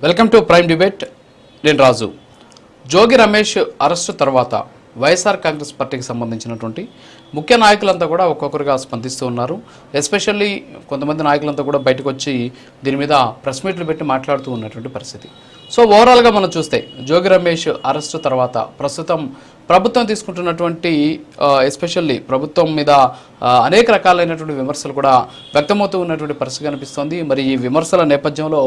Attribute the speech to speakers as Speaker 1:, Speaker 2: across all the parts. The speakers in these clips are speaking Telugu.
Speaker 1: Welcome to prime debate. నేను రాజు. జోగి రమేష్ అరెస్టు తర్వాత వైఎస్ఆర్ కాంగ్రెస్ పార్టీకి సంబంధించినటువంటి ముఖ్య నాయకులంతా కూడా ఒక్కొక్కరుగా స్పందిస్తూ ఉన్నారు. ఎస్పెషల్లీ కొంతమంది నాయకులంతా కూడా బయటకు వచ్చి దీని మీద ప్రెస్ మీట్లు పెట్టి మాట్లాడుతూ ఉన్నటువంటి పరిస్థితి. సో ఓవరాల్గా మనం చూస్తే జోగి రమేష్ అరెస్టు తర్వాత ప్రస్తుతం ప్రభుత్వం తీసుకుంటున్నటువంటి ఎస్పెషల్లీ ప్రభుత్వం మీద అనేక రకాలైనటువంటి విమర్శలు కూడా వ్యక్తమవుతూ ఉన్నటువంటి పరిస్థితి కనిపిస్తోంది. మరి ఈ విమర్శల నేపథ్యంలో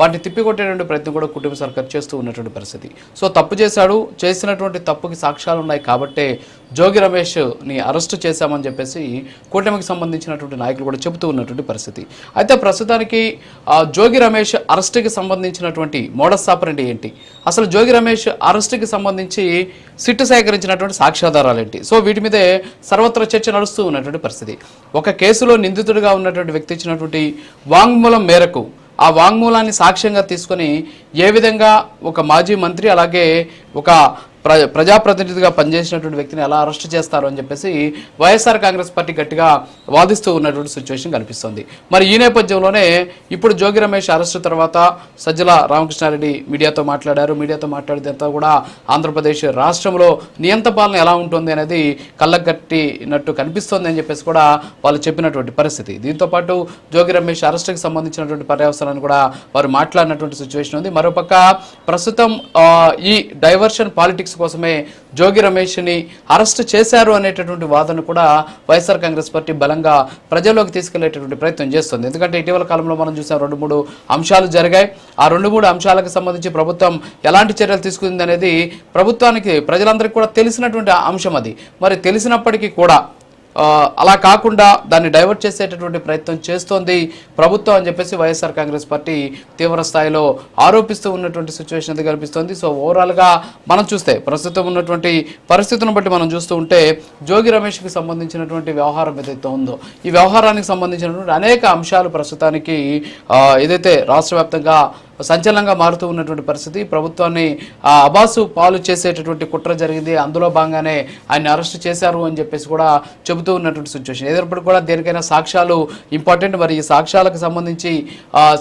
Speaker 1: వాటిని తిప్పికొట్టేటువంటి ప్రయత్నం కూడా కుటుంబ సర్కార్ చేస్తూ ఉన్నటువంటి పరిస్థితి. సో తప్పు చేశాడు, చేసినటువంటి తప్పుకి సాక్ష్యాలు ఉన్నాయి కాబట్టే జోగి రమేష్ని అరెస్టు చేశామని చెప్పేసి కూటమికి సంబంధించినటువంటి నాయకులు కూడా చెబుతూ ఉన్నటువంటి పరిస్థితి. అయితే ప్రస్తుతానికి జోగి రమేష్ అరెస్టుకి సంబంధించినటువంటి మోడస్ ఆపరెండి ఏంటి, అసలు జోగి రమేష్ అరెస్టుకి సంబంధించి సిట్టు సేకరించినటువంటి సాక్ష్యాధారాలు ఏంటి, సో వీటి మీదే సర్వత్రా చర్చ నడుస్తూ ఉన్నటువంటి పరిస్థితి. ఒక కేసులో నిందితుడిగా ఉన్నటువంటి వ్యక్తి ఇచ్చినటువంటి వాంగ్మూలం మేరకు ఆ వాంగ్మూలాన్ని సాక్ష్యంగా తీసుకొని ఏ విధంగా ఒక మాజీ మంత్రి అలాగే ఒక ప్రజాప్రతినిధిగా పనిచేసినటువంటి వ్యక్తిని ఎలా అరెస్ట్ చేస్తారు అని చెప్పేసి వైఎస్ఆర్ కాంగ్రెస్ పార్టీ గట్టిగా వాదిస్తూ ఉన్నటువంటి సిచ్యువేషన్ కనిపిస్తుంది. మరి ఈ నేపథ్యంలోనే ఇప్పుడు జోగి రమేష్ అరెస్టు తర్వాత సజ్జల రామకృష్ణారెడ్డి మీడియాతో మాట్లాడారు. మీడియాతో మాట్లాడినంతా కూడా ఆంధ్రప్రదేశ్ రాష్ట్రంలో నియంత పాలన ఎలా ఉంటుంది అనేది కళ్ళగట్టినట్టు కనిపిస్తుంది అని చెప్పేసి కూడా వాళ్ళు చెప్పినటువంటి పరిస్థితి. దీంతోపాటు జోగి రమేష్ అరెస్టుకి సంబంధించినటువంటి పర్యవసరాన్ని కూడా వారు మాట్లాడినటువంటి సిచ్యువేషన్ ఉంది. మరోపక్క ప్రస్తుతం ఈ డైవర్షన్ పాలిటిక్స్ కోసమే జోగి రమేష్ని అరెస్ట్ చేశారు అనేటటువంటి వాదన కూడా వైఎస్ఆర్ కాంగ్రెస్ పార్టీ బలంగా ప్రజల్లోకి తీసుకెళ్లేటటువంటి ప్రయత్నం చేస్తుంది. ఎందుకంటే ఇటీవల కాలంలో మనం చూసాం 2-3 అంశాలు జరిగాయి. ఆ 2-3 అంశాలకు సంబంధించి ప్రభుత్వం ఎలాంటి చర్యలు తీసుకుంది అనేది ప్రభుత్వానికి ప్రజలందరికీ కూడా తెలిసినటువంటి అంశం. అది మరి తెలిసినప్పటికీ కూడా అలా కాకుండా దాన్ని డైవర్ట్ చేసేటటువంటి ప్రయత్నం చేస్తోంది ప్రభుత్వం అని చెప్పేసి వైఎస్ఆర్ కాంగ్రెస్ పార్టీ తీవ్ర స్థాయిలో ఆరోపిస్తూ ఉన్నటువంటి సిచ్యువేషన్ అది కనిపిస్తోంది. సో ఓవరాల్గా మనం చూస్తే ప్రస్తుతం ఉన్నటువంటి పరిస్థితులను బట్టి మనం చూస్తూ ఉంటే జోగి రమేష్కి సంబంధించినటువంటి వ్యవహారం ఏదైతే ఉందో ఈ వ్యవహారానికి సంబంధించినటువంటి అనేక అంశాలు ప్రస్తుతానికి ఏదైతే రాష్ట్ర వ్యాప్తంగా సంచలనంగా మారుతూ ఉన్నటువంటి పరిస్థితి. ప్రభుత్వాన్ని అబాసు పాలు చేసేటటువంటి కుట్ర జరిగింది, అందులో భాగంగానే ఆయన అరెస్ట్ చేశారు అని చెప్పేసి కూడా చెబుతూ ఉన్నటువంటి సిచ్యువేషన్. ఏదైనప్పటికీ కూడా దేనికైనా సాక్ష్యాలు ఇంపార్టెంట్. మరి ఈ సాక్ష్యాలకు సంబంధించి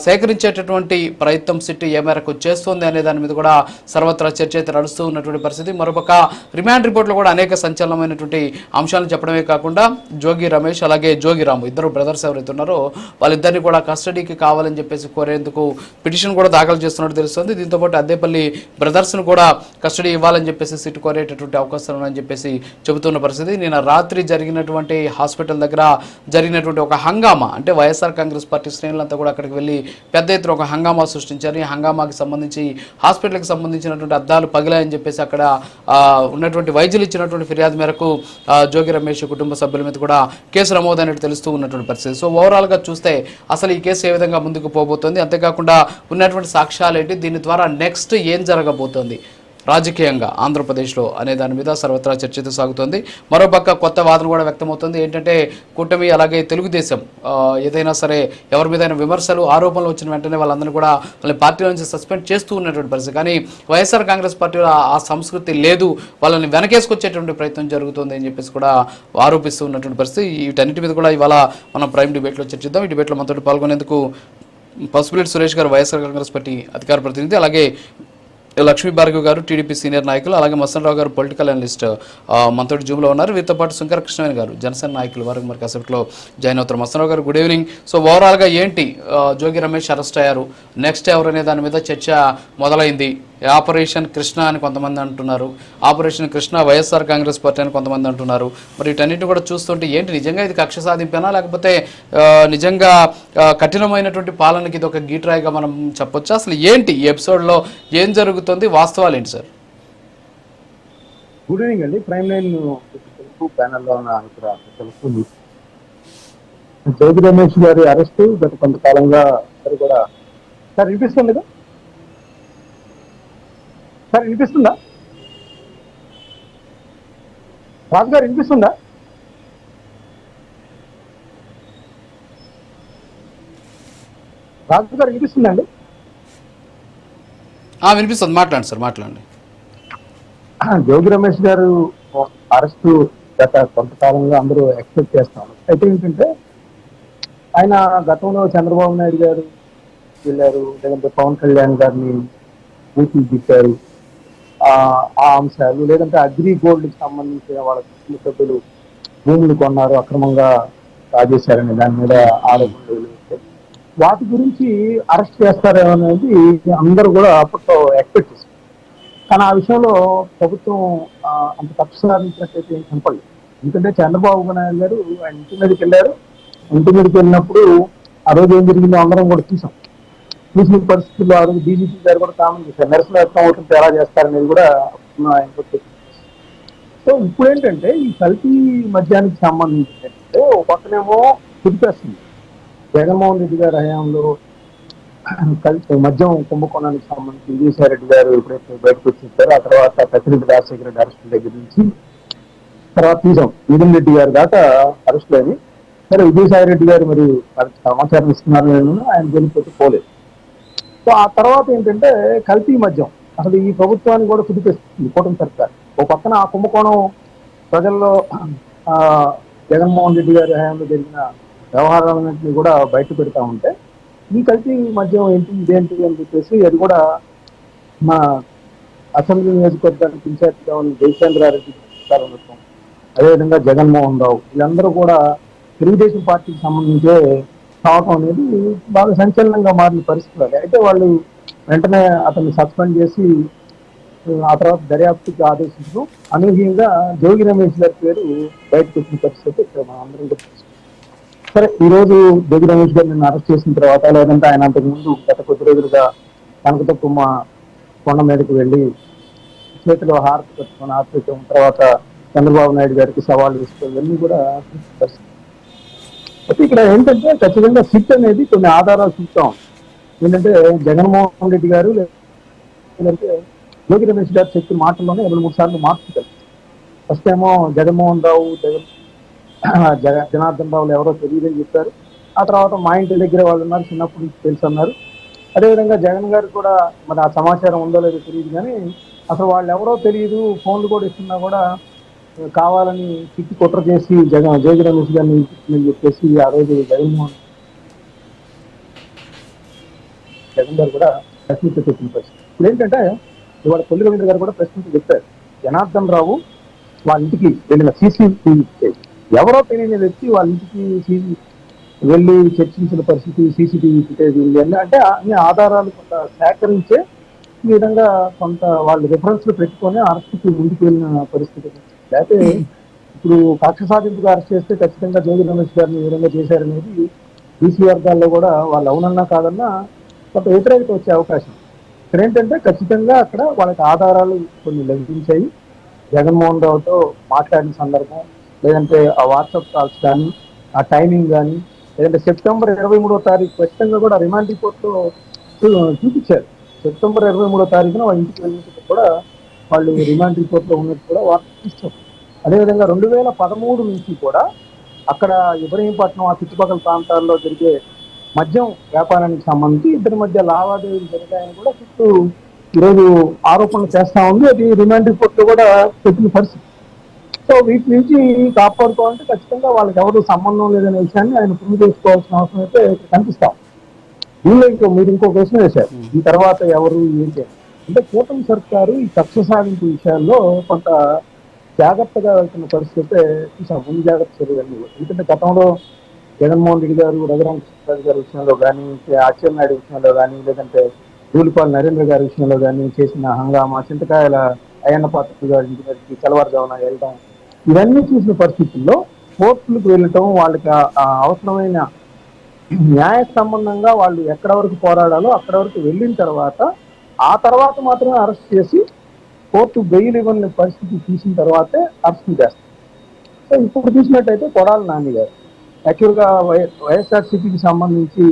Speaker 1: సేకరించేటటువంటి ప్రయత్నం సిట్ ఏ మేరకు చేస్తుంది అనే దాని మీద కూడా సర్వత్రా చర్చ అయితే నడుస్తూ ఉన్నటువంటి పరిస్థితి. మరోపక్క రిమాండ్ రిపోర్ట్లో కూడా అనేక సంచలనమైనటువంటి అంశాలను చెప్పడమే కాకుండా జోగి రమేష్ అలాగే జోగి రాము ఇద్దరు బ్రదర్స్ ఎవరైతే ఉన్నారో వాళ్ళిద్దరిని కూడా కస్టడీకి కావాలని చెప్పేసి కోరేందుకు పిటిషన్ కూడా దాఖలు చేస్తున్నట్టు తెలుస్తుంది. దీంతోపాటు అద్దేపల్లి బ్రదర్స్ను కూడా కస్టడీ ఇవ్వాలని చెప్పేసి సిట్ కోరేటటువంటి అవకాశాలు ఉన్నాయని చెప్పేసి చెబుతున్న పరిస్థితి. నిన్న రాత్రి జరిగినటువంటి హాస్పిటల్ దగ్గర జరిగినటువంటి ఒక హంగామా, అంటే వైఎస్ఆర్ కాంగ్రెస్ పార్టీ శ్రేణులంతా కూడా అక్కడికి వెళ్ళి పెద్ద ఎత్తున ఒక హంగామా సృష్టించారు. ఈ హంగామాకి సంబంధించి హాస్పిటల్కి సంబంధించినటువంటి అద్దాలు పగిలాయని చెప్పేసి అక్కడ ఉన్నటువంటి వైద్యులు ఇచ్చినటువంటి ఫిర్యాదు మేరకు జోగి రమేష్ కుటుంబ సభ్యుల మీద కూడా కేసు నమోదైనట్టు తెలుస్తూ ఉన్నటువంటి పరిస్థితి. సో ఓవరాల్గా చూస్తే అసలు ఈ కేసు ఏ విధంగా ముందుకు పోబోతోంది, అంతేకాకుండా ఉన్నటువంటి సాక్ష్యాలు ఏంటి, దీని ద్వారా నెక్స్ట్ ఏం జరగబోతోంది రాజకీయంగా ఆంధ్రప్రదేశ్లో అనే దాని మీద సర్వత్రా చర్చతో సాగుతోంది. మరోపక్క కొత్త వాదన కూడా వ్యక్తమవుతుంది. ఏంటంటే కూటమి అలాగే తెలుగుదేశం ఏదైనా సరే ఎవరి మీదైనా విమర్శలు ఆరోపణలు వచ్చిన వెంటనే వాళ్ళందరినీ కూడా వాళ్ళ పార్టీ నుంచి సస్పెండ్ చేస్తూ ఉన్నటువంటి పరిస్థితి. కానీ వైఎస్ఆర్ కాంగ్రెస్ పార్టీలో ఆ సంస్కృతి లేదు, వాళ్ళని వెనకేసుకొచ్చేటువంటి ప్రయత్నం జరుగుతుంది అని చెప్పేసి కూడా ఆరోపిస్తూ ఉన్నటువంటి పరిస్థితి. వీటన్నిటి మీద కూడా ఇవాళ మనం ప్రైమ్ డిబేట్లో చర్చిద్దాం. ఈ డిబేట్లో మనతో పాల్గొనేందుకు పసుపులేటి సురేష్ గారు వైఎస్ఆర్ కాంగ్రెస్ పార్టీ అధికార ప్రతినిధి, అలాగే లక్ష్మీ భార్గవ్ గారు టీడీపీ సీనియర్ నాయకులు, అలాగే మసనరావు గారు పొలిటికల్ అనలిస్ట్ మనతో జూమ్లో ఉన్నారు. వీరితో పాటు శంకర కృష్ణవేణి గారు జనసేన నాయకులు వారికి మరి కాసేపట్లో జాయిన్ అవుతారు. మసనరావు గారు గుడ్ ఈవినింగ్. సో ఓవరాల్గా ఏంటి, జోగి రమేష్ అరెస్ట్ అయ్యారు, నెక్స్ట్ ఎవరనే దాని మీద చర్చ మొదలైంది. ఆపరేషన్ కృష్ణ అని కొంతమంది అంటున్నారు, ఆపరేషన్ కృష్ణ వైఎస్ఆర్ కాంగ్రెస్ పార్టీ అని కొంతమంది అంటున్నారు. మరి వీటన్నిటిని కూడా చూస్తుంటే ఏంటి, నిజంగా ఇది కక్ష సాధింపేనా లేకపోతే నిజంగా కఠినమైనటువంటి పాలనకి ఇది ఒక గీట్రాయిగా మనం చెప్పొచ్చా? అసలు ఏంటి ఈ ఎపిసోడ్లో ఏం జరుగుతుంది, వాస్తవాలు ఏంటి సార్?
Speaker 2: గుడ్ ఈవినింగ్ అండి. ప్రైమ్ లైన్ ప్యానల్లో ఉన్న తెలుస్తుంది. జోగి రమేష్ గారి అరెస్టు గత కొంతకాలంగా కూడా సార్ వినిపిస్తుంది కదా సార్, వినిపిస్తుందా రాజు గారు, వినిపిస్తుందా? రాజు గారు వినిపిస్తుందా అండి?
Speaker 1: వినిపిస్తుంది, మాట్లాడండి సార్, మాట్లాడండి.
Speaker 2: జోగి రమేష్ గారు అరెస్టు గత కొంతకాలంగా అందరూ ఎక్స్పెక్ట్ చేస్తున్నారు. అయితే ఏంటంటే ఆయన గతంలో చంద్రబాబు నాయుడు గారు వెళ్ళారు, లేదంటే పవన్ కళ్యాణ్ గారిని బూతులు తిట్టారు, ఆ అంశాలు, లేదంటే అగ్రి గోల్డ్ కి సంబంధించిన వాళ్ళ కుటుంబ సభ్యులు భూములు కొన్నారు, అక్రమంగా కాజేశారని దాని మీద ఆరోపణలు వెలువచ్చాయి. వాటి గురించి అరెస్ట్ చేస్తారేమో అనేది అందరూ కూడా అప్పట్లో ఎక్స్పెక్ట్ చేశారు. కానీ ఆ విషయంలో ప్రభుత్వం అంత తప్పు సాధించినట్టయితే ఏం కనపడలేదు. ఎందుకంటే చంద్రబాబు నాయుడు గారు ఆయన ఇంటి మీదకి వెళ్ళారు. ఇంటి మీదకి వెళ్ళినప్పుడు ఆ రోజు ఏం జరిగిందో అందరం కూడా చూసాం. చూసిన పరిస్థితుల్లో ఆ రోజు డీజీపీ గారు కూడా కామెంట్ చేశారు, నిరసన వ్యక్తం అవుతుంటే ఎలా చేస్తారనేది కూడా ఆయన చెప్పారు. సో ఇప్పుడు ఏంటంటే ఈ కల్తీ మద్యానికి సంబంధించి ఏంటంటే ఒక పక్కనేమో కుదిపేస్తుంది. జగన్మోహన్ రెడ్డి గారి హయాంలో మద్యం కుంభకోణానికి సంబంధించి విజయసాయి రెడ్డి గారు ఎప్పుడైతే బయటకు వచ్చేసారో ఆ తర్వాత పెద్దిరెడ్డి రాజశేఖర రెడ్డి అరెస్ట్ దగ్గర నుంచి తర్వాత చూసాం మిథున్ రెడ్డి గారు దాకా అరెస్ట్ అని. సరే విజయసాయి రెడ్డి గారు మరి సమాచారం ఇస్తున్నారు, నేను ఆయన వెళ్ళిపోతే పోలేదు. సో ఆ తర్వాత ఏంటంటే కల్తీ మద్యం అసలు ఈ ప్రభుత్వాన్ని కూడా కుదిపేస్తుంది కూటమి సర్కార్. ఒక పక్కన ఆ కుంభకోణం ప్రజల్లో జగన్మోహన్ రెడ్డి గారి హయాంలో జరిగిన వ్యవహారాలన్నింటినీ కూడా బయట పెడతా ఉంటే ఈ కల్తీ మద్యం ఏంటి ఇదేంటి అని చెప్పేసి అది కూడా మా అసెంబ్లీ నియోజకవర్గానికి ఇన్ఛార్జిగా ఉన్న జయచంద్రారెడ్డి ఉండటం, అదేవిధంగా జగన్మోహన్ రావు వీళ్ళందరూ కూడా తెలుగుదేశం పార్టీకి సంబంధించే కావటం అనేది బాగా సంచలనంగా మారిన పరిస్థితులు. అయితే వాళ్ళు వెంటనే అతన్ని సస్పెండ్ చేసి ఆ తర్వాత దర్యాప్తుకి ఆదేశించడం, అనూహ్యంగా జోగి రమేష్ గారి పేరు బయటకు వచ్చిన పరిస్థితి ఇక్కడ మనం అందరం కూడా చూస్తాం. సరే ఈ రోజు జోగి రమేష్ గారిని అరెస్ట్ చేసిన తర్వాత, లేదంటే ఆయన అంతకు ముందు గత కొద్ది రోజులుగా కనకతొక్కుమ కొండ మీదకి వెళ్ళి చేతిలో హారతి పెట్టుకుని ఆపేయటం, తర్వాత చంద్రబాబు నాయుడు గారికి సవాళ్ళు ఇస్తూ ఇవన్నీ కూడా పరిస్థితి. అయితే ఇక్కడ ఏంటంటే ఖచ్చితంగా సిట్ అనేది కొన్ని ఆధారాలు చూస్తాం. ఏంటంటే జగన్మోహన్ రెడ్డి గారు లేదంటే జోగి రమేష్ గారు చెప్పిన మాటల్లోనే 2-3 సార్లు మార్చుతారు. ఫస్ట్ ఏమో జగన్మోహన్ రావు జనార్దన్ రావులు ఎవరో తెలియదని చెప్పారు. ఆ తర్వాత మా ఇంటి దగ్గర వాళ్ళు ఉన్నారు, చిన్నప్పటి నుంచి తెలుసు అన్నారు. అదేవిధంగా జగన్ గారు కూడా మరి ఆ సమాచారం ఉందో లేదో తెలియదు, కానీ అసలు వాళ్ళు ఎవరో తెలియదు, ఫోన్లు కూడా ఇస్తున్నా కూడా కావాలని తిట్టి కుట్ర చేసి జోగి రమేష్ గారిని అని చెప్పేసి ఆ రోజు జగన్ గారు కూడా ప్రశ్నించ చెప్పిన పరిస్థితి. ఇప్పుడు ఏంటంటే ఇవాళ కొల్లి రవీంద్ర గారు కూడా ప్రశ్నించి చెప్పారు, జనార్దన్ రావు వాళ్ళ ఇంటికి వెళ్ళిన సీసీటీవీ ఎవరో తెలియని వ్యక్తి వాళ్ళ ఇంటికి వెళ్ళి చర్చించిన పరిస్థితి, సీసీటీవీ ఫుటేజ్ ఉంది అంటే అన్ని ఆధారాలు కొంత సేకరించే ఈ విధంగా కొంత వాళ్ళు రిఫరెన్స్లు పెట్టుకొని అరెస్ట్కి ముందుకు వెళ్ళిన పరిస్థితి. లేకపోతే ఇప్పుడు కక్ష సాధింపుగా అరెస్ట్ చేస్తే ఖచ్చితంగా జోగి రమేష్ గారిని ఈ విధంగా చేశారనేది బీసీ వర్గాల్లో కూడా వాళ్ళు అవునన్నా కాదన్నా కొంత వ్యతిరేకత వచ్చే అవకాశం. ఇక్కడ ఏంటంటే ఖచ్చితంగా అక్కడ వాళ్ళకి ఆధారాలు కొన్ని లభించాయి. జగన్మోహన్ రావుతో మాట్లాడిన సందర్భం, లేదంటే ఆ వాట్సాప్ కాల్స్ కానీ, ఆ టైమింగ్ కానీ, లేదంటే సెప్టెంబర్ 23వ తారీఖు ఖచ్చితంగా కూడా రిమాండ్ రిపోర్ట్లో చూపించారు. సెప్టెంబర్ 23వ తారీఖున వాళ్ళ ఇంటికి వెళ్ళినట్టు కూడా వాళ్ళు రిమాండ్ రిపోర్ట్లో ఉన్నట్టు కూడా వార్త చూస్తారు. అదేవిధంగా 2013 నుంచి కూడా అక్కడ ఇబ్రహీంపట్నం ఆ చుట్టుపక్కల ప్రాంతాల్లో జరిగే మద్యం వ్యాపారానికి సంబంధించి ఇద్దరి మధ్య లావాదేవీలు జరిగాయని కూడా చుట్టూ ఈరోజు ఆరోపణలు చేస్తా ఉంది. అది రిమాండ్ రిపోర్ట్ లో కూడా చెప్పిన పరిస్థితి. సో వీటి నుంచి కాపాడుకోవాలంటే ఖచ్చితంగా వాళ్ళకి ఎవరు సంబంధం లేదనే విషయాన్ని ఆయన ప్రూవ్ చేసుకోవాల్సిన అవసరం అయితే కనిపిస్తాం. దీనిలో మీరు ఇంకో ప్రశ్న వేశారు, ఈ తర్వాత ఎవరు ఏంటి అంటే కూటమి సర్కారు ఈ కక్ష సాధింపు విషయాల్లో కొంత జాగ్రత్తగా వెళ్తున్న పరిస్థితి చూసాం. ముందు జాగ్రత్త చర్యలు, ఎందుకంటే గతంలో జగన్మోహన్ రెడ్డి గారు, రఘురామకృష్ణరాజు గారి విషయంలో కానీ, అచ్చెన్నాయుడు విషయంలో కానీ, లేదంటే ధూళిపాల్ నరేంద్ర గారి విషయంలో కానీ చేసిన హంగామా, చింతకాయల అయ్యన్న పాత్ర గారి ఇంటి మీదకి తెల్లవారుజామున వెళ్ళడం, ఇవన్నీ చూసిన పరిస్థితుల్లో కోర్టులకు వెళ్ళటం, వాళ్ళకి అవసరమైన న్యాయ సంబంధంగా వాళ్ళు ఎక్కడ వరకు పోరాడాలో అక్కడ వరకు వెళ్ళిన తర్వాత ఆ తర్వాత మాత్రమే అరెస్ట్ చేసి కోర్టు బెయిల్ ఇవ్వని పరిస్థితి చూసిన తర్వాతే అరెస్ట్ చేస్తారు. సో ఇప్పుడు చూసినట్టయితే కొడాలి నాని గారు యాక్చువల్గా వైఎస్ఆర్సీపీకి సంబంధించి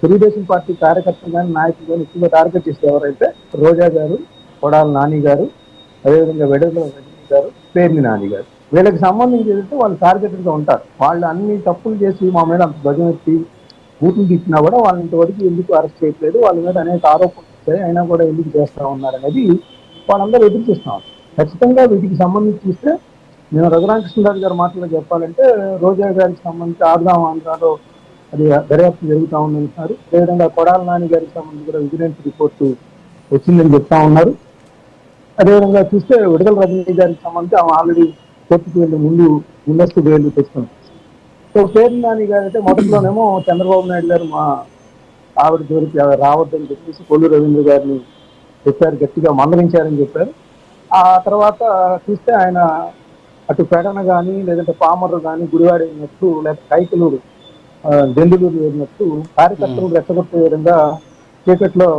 Speaker 2: తెలుగుదేశం పార్టీ కార్యకర్తలు కానీ నాయకులు కానీ ఎక్కువగా టార్గెట్ చేస్తే ఎవరైతే రోజా గారు, కొడాలి నాని గారు, అదేవిధంగా వెడల రజనీ గారు, పేర్ని నాని గారు, వీళ్ళకి సంబంధించి ఏదైతే వాళ్ళు టార్గెటెడ్గా ఉంటారు. వాళ్ళు అన్ని తప్పులు చేసి మా మీద అంత ధ్వజం ఎత్తి బూతులు తిట్టినా కూడా వాళ్ళ ఇంతవరకు ఎందుకు అరెస్ట్ చేయట్లేదు, వాళ్ళ మీద అనేక ఆరోపణలు వచ్చాయి, అయినా కూడా ఎందుకు చేస్తూ ఉన్నారు అనేది వాళ్ళందరూ ఎదురు చూస్తున్నాం. ఖచ్చితంగా వీటికి సంబంధించి చూస్తే నేను రఘురామకృష్ణరాజు గారి మాటల్లో చెప్పాలంటే రోజా గారికి సంబంధించి ఆడుదాం ఆంధ్రాలో అది దర్యాప్తు జరుగుతూ ఉందంటున్నారు. అదేవిధంగా కొడాల నాని గారికి సంబంధించి కూడా విజిలెన్స్ రిపోర్టు వచ్చిందని చెప్తా ఉన్నారు. అదేవిధంగా చూస్తే విడుదల రజనీ గారికి సంబంధించి ఆమె ఆల్రెడీ కోర్టుకు వెళ్ళి ముందస్తు బెయిల్ తెచ్చుకున్నారు. సో పేరు నాని గారు అయితే మొదట్లోనేమో చంద్రబాబు నాయుడు గారు మా ఆవిడ జోలికి రావద్దని చెప్పేసి కొల్లు రవీంద్ర గారిని చెప్పారు, గట్టిగా మందలించారని చెప్పారు. ఆ తర్వాత చూస్తే ఆయన అటు పెడన కానీ లేదంటే పామర్రు కానీ గుడివాడ వెళ్ళినట్టు లేకపోతే కైకలూరు దెందులూరు వెళ్ళినట్టు కార్యకర్తలు రెచ్చగొట్టే విధంగా చీకట్లో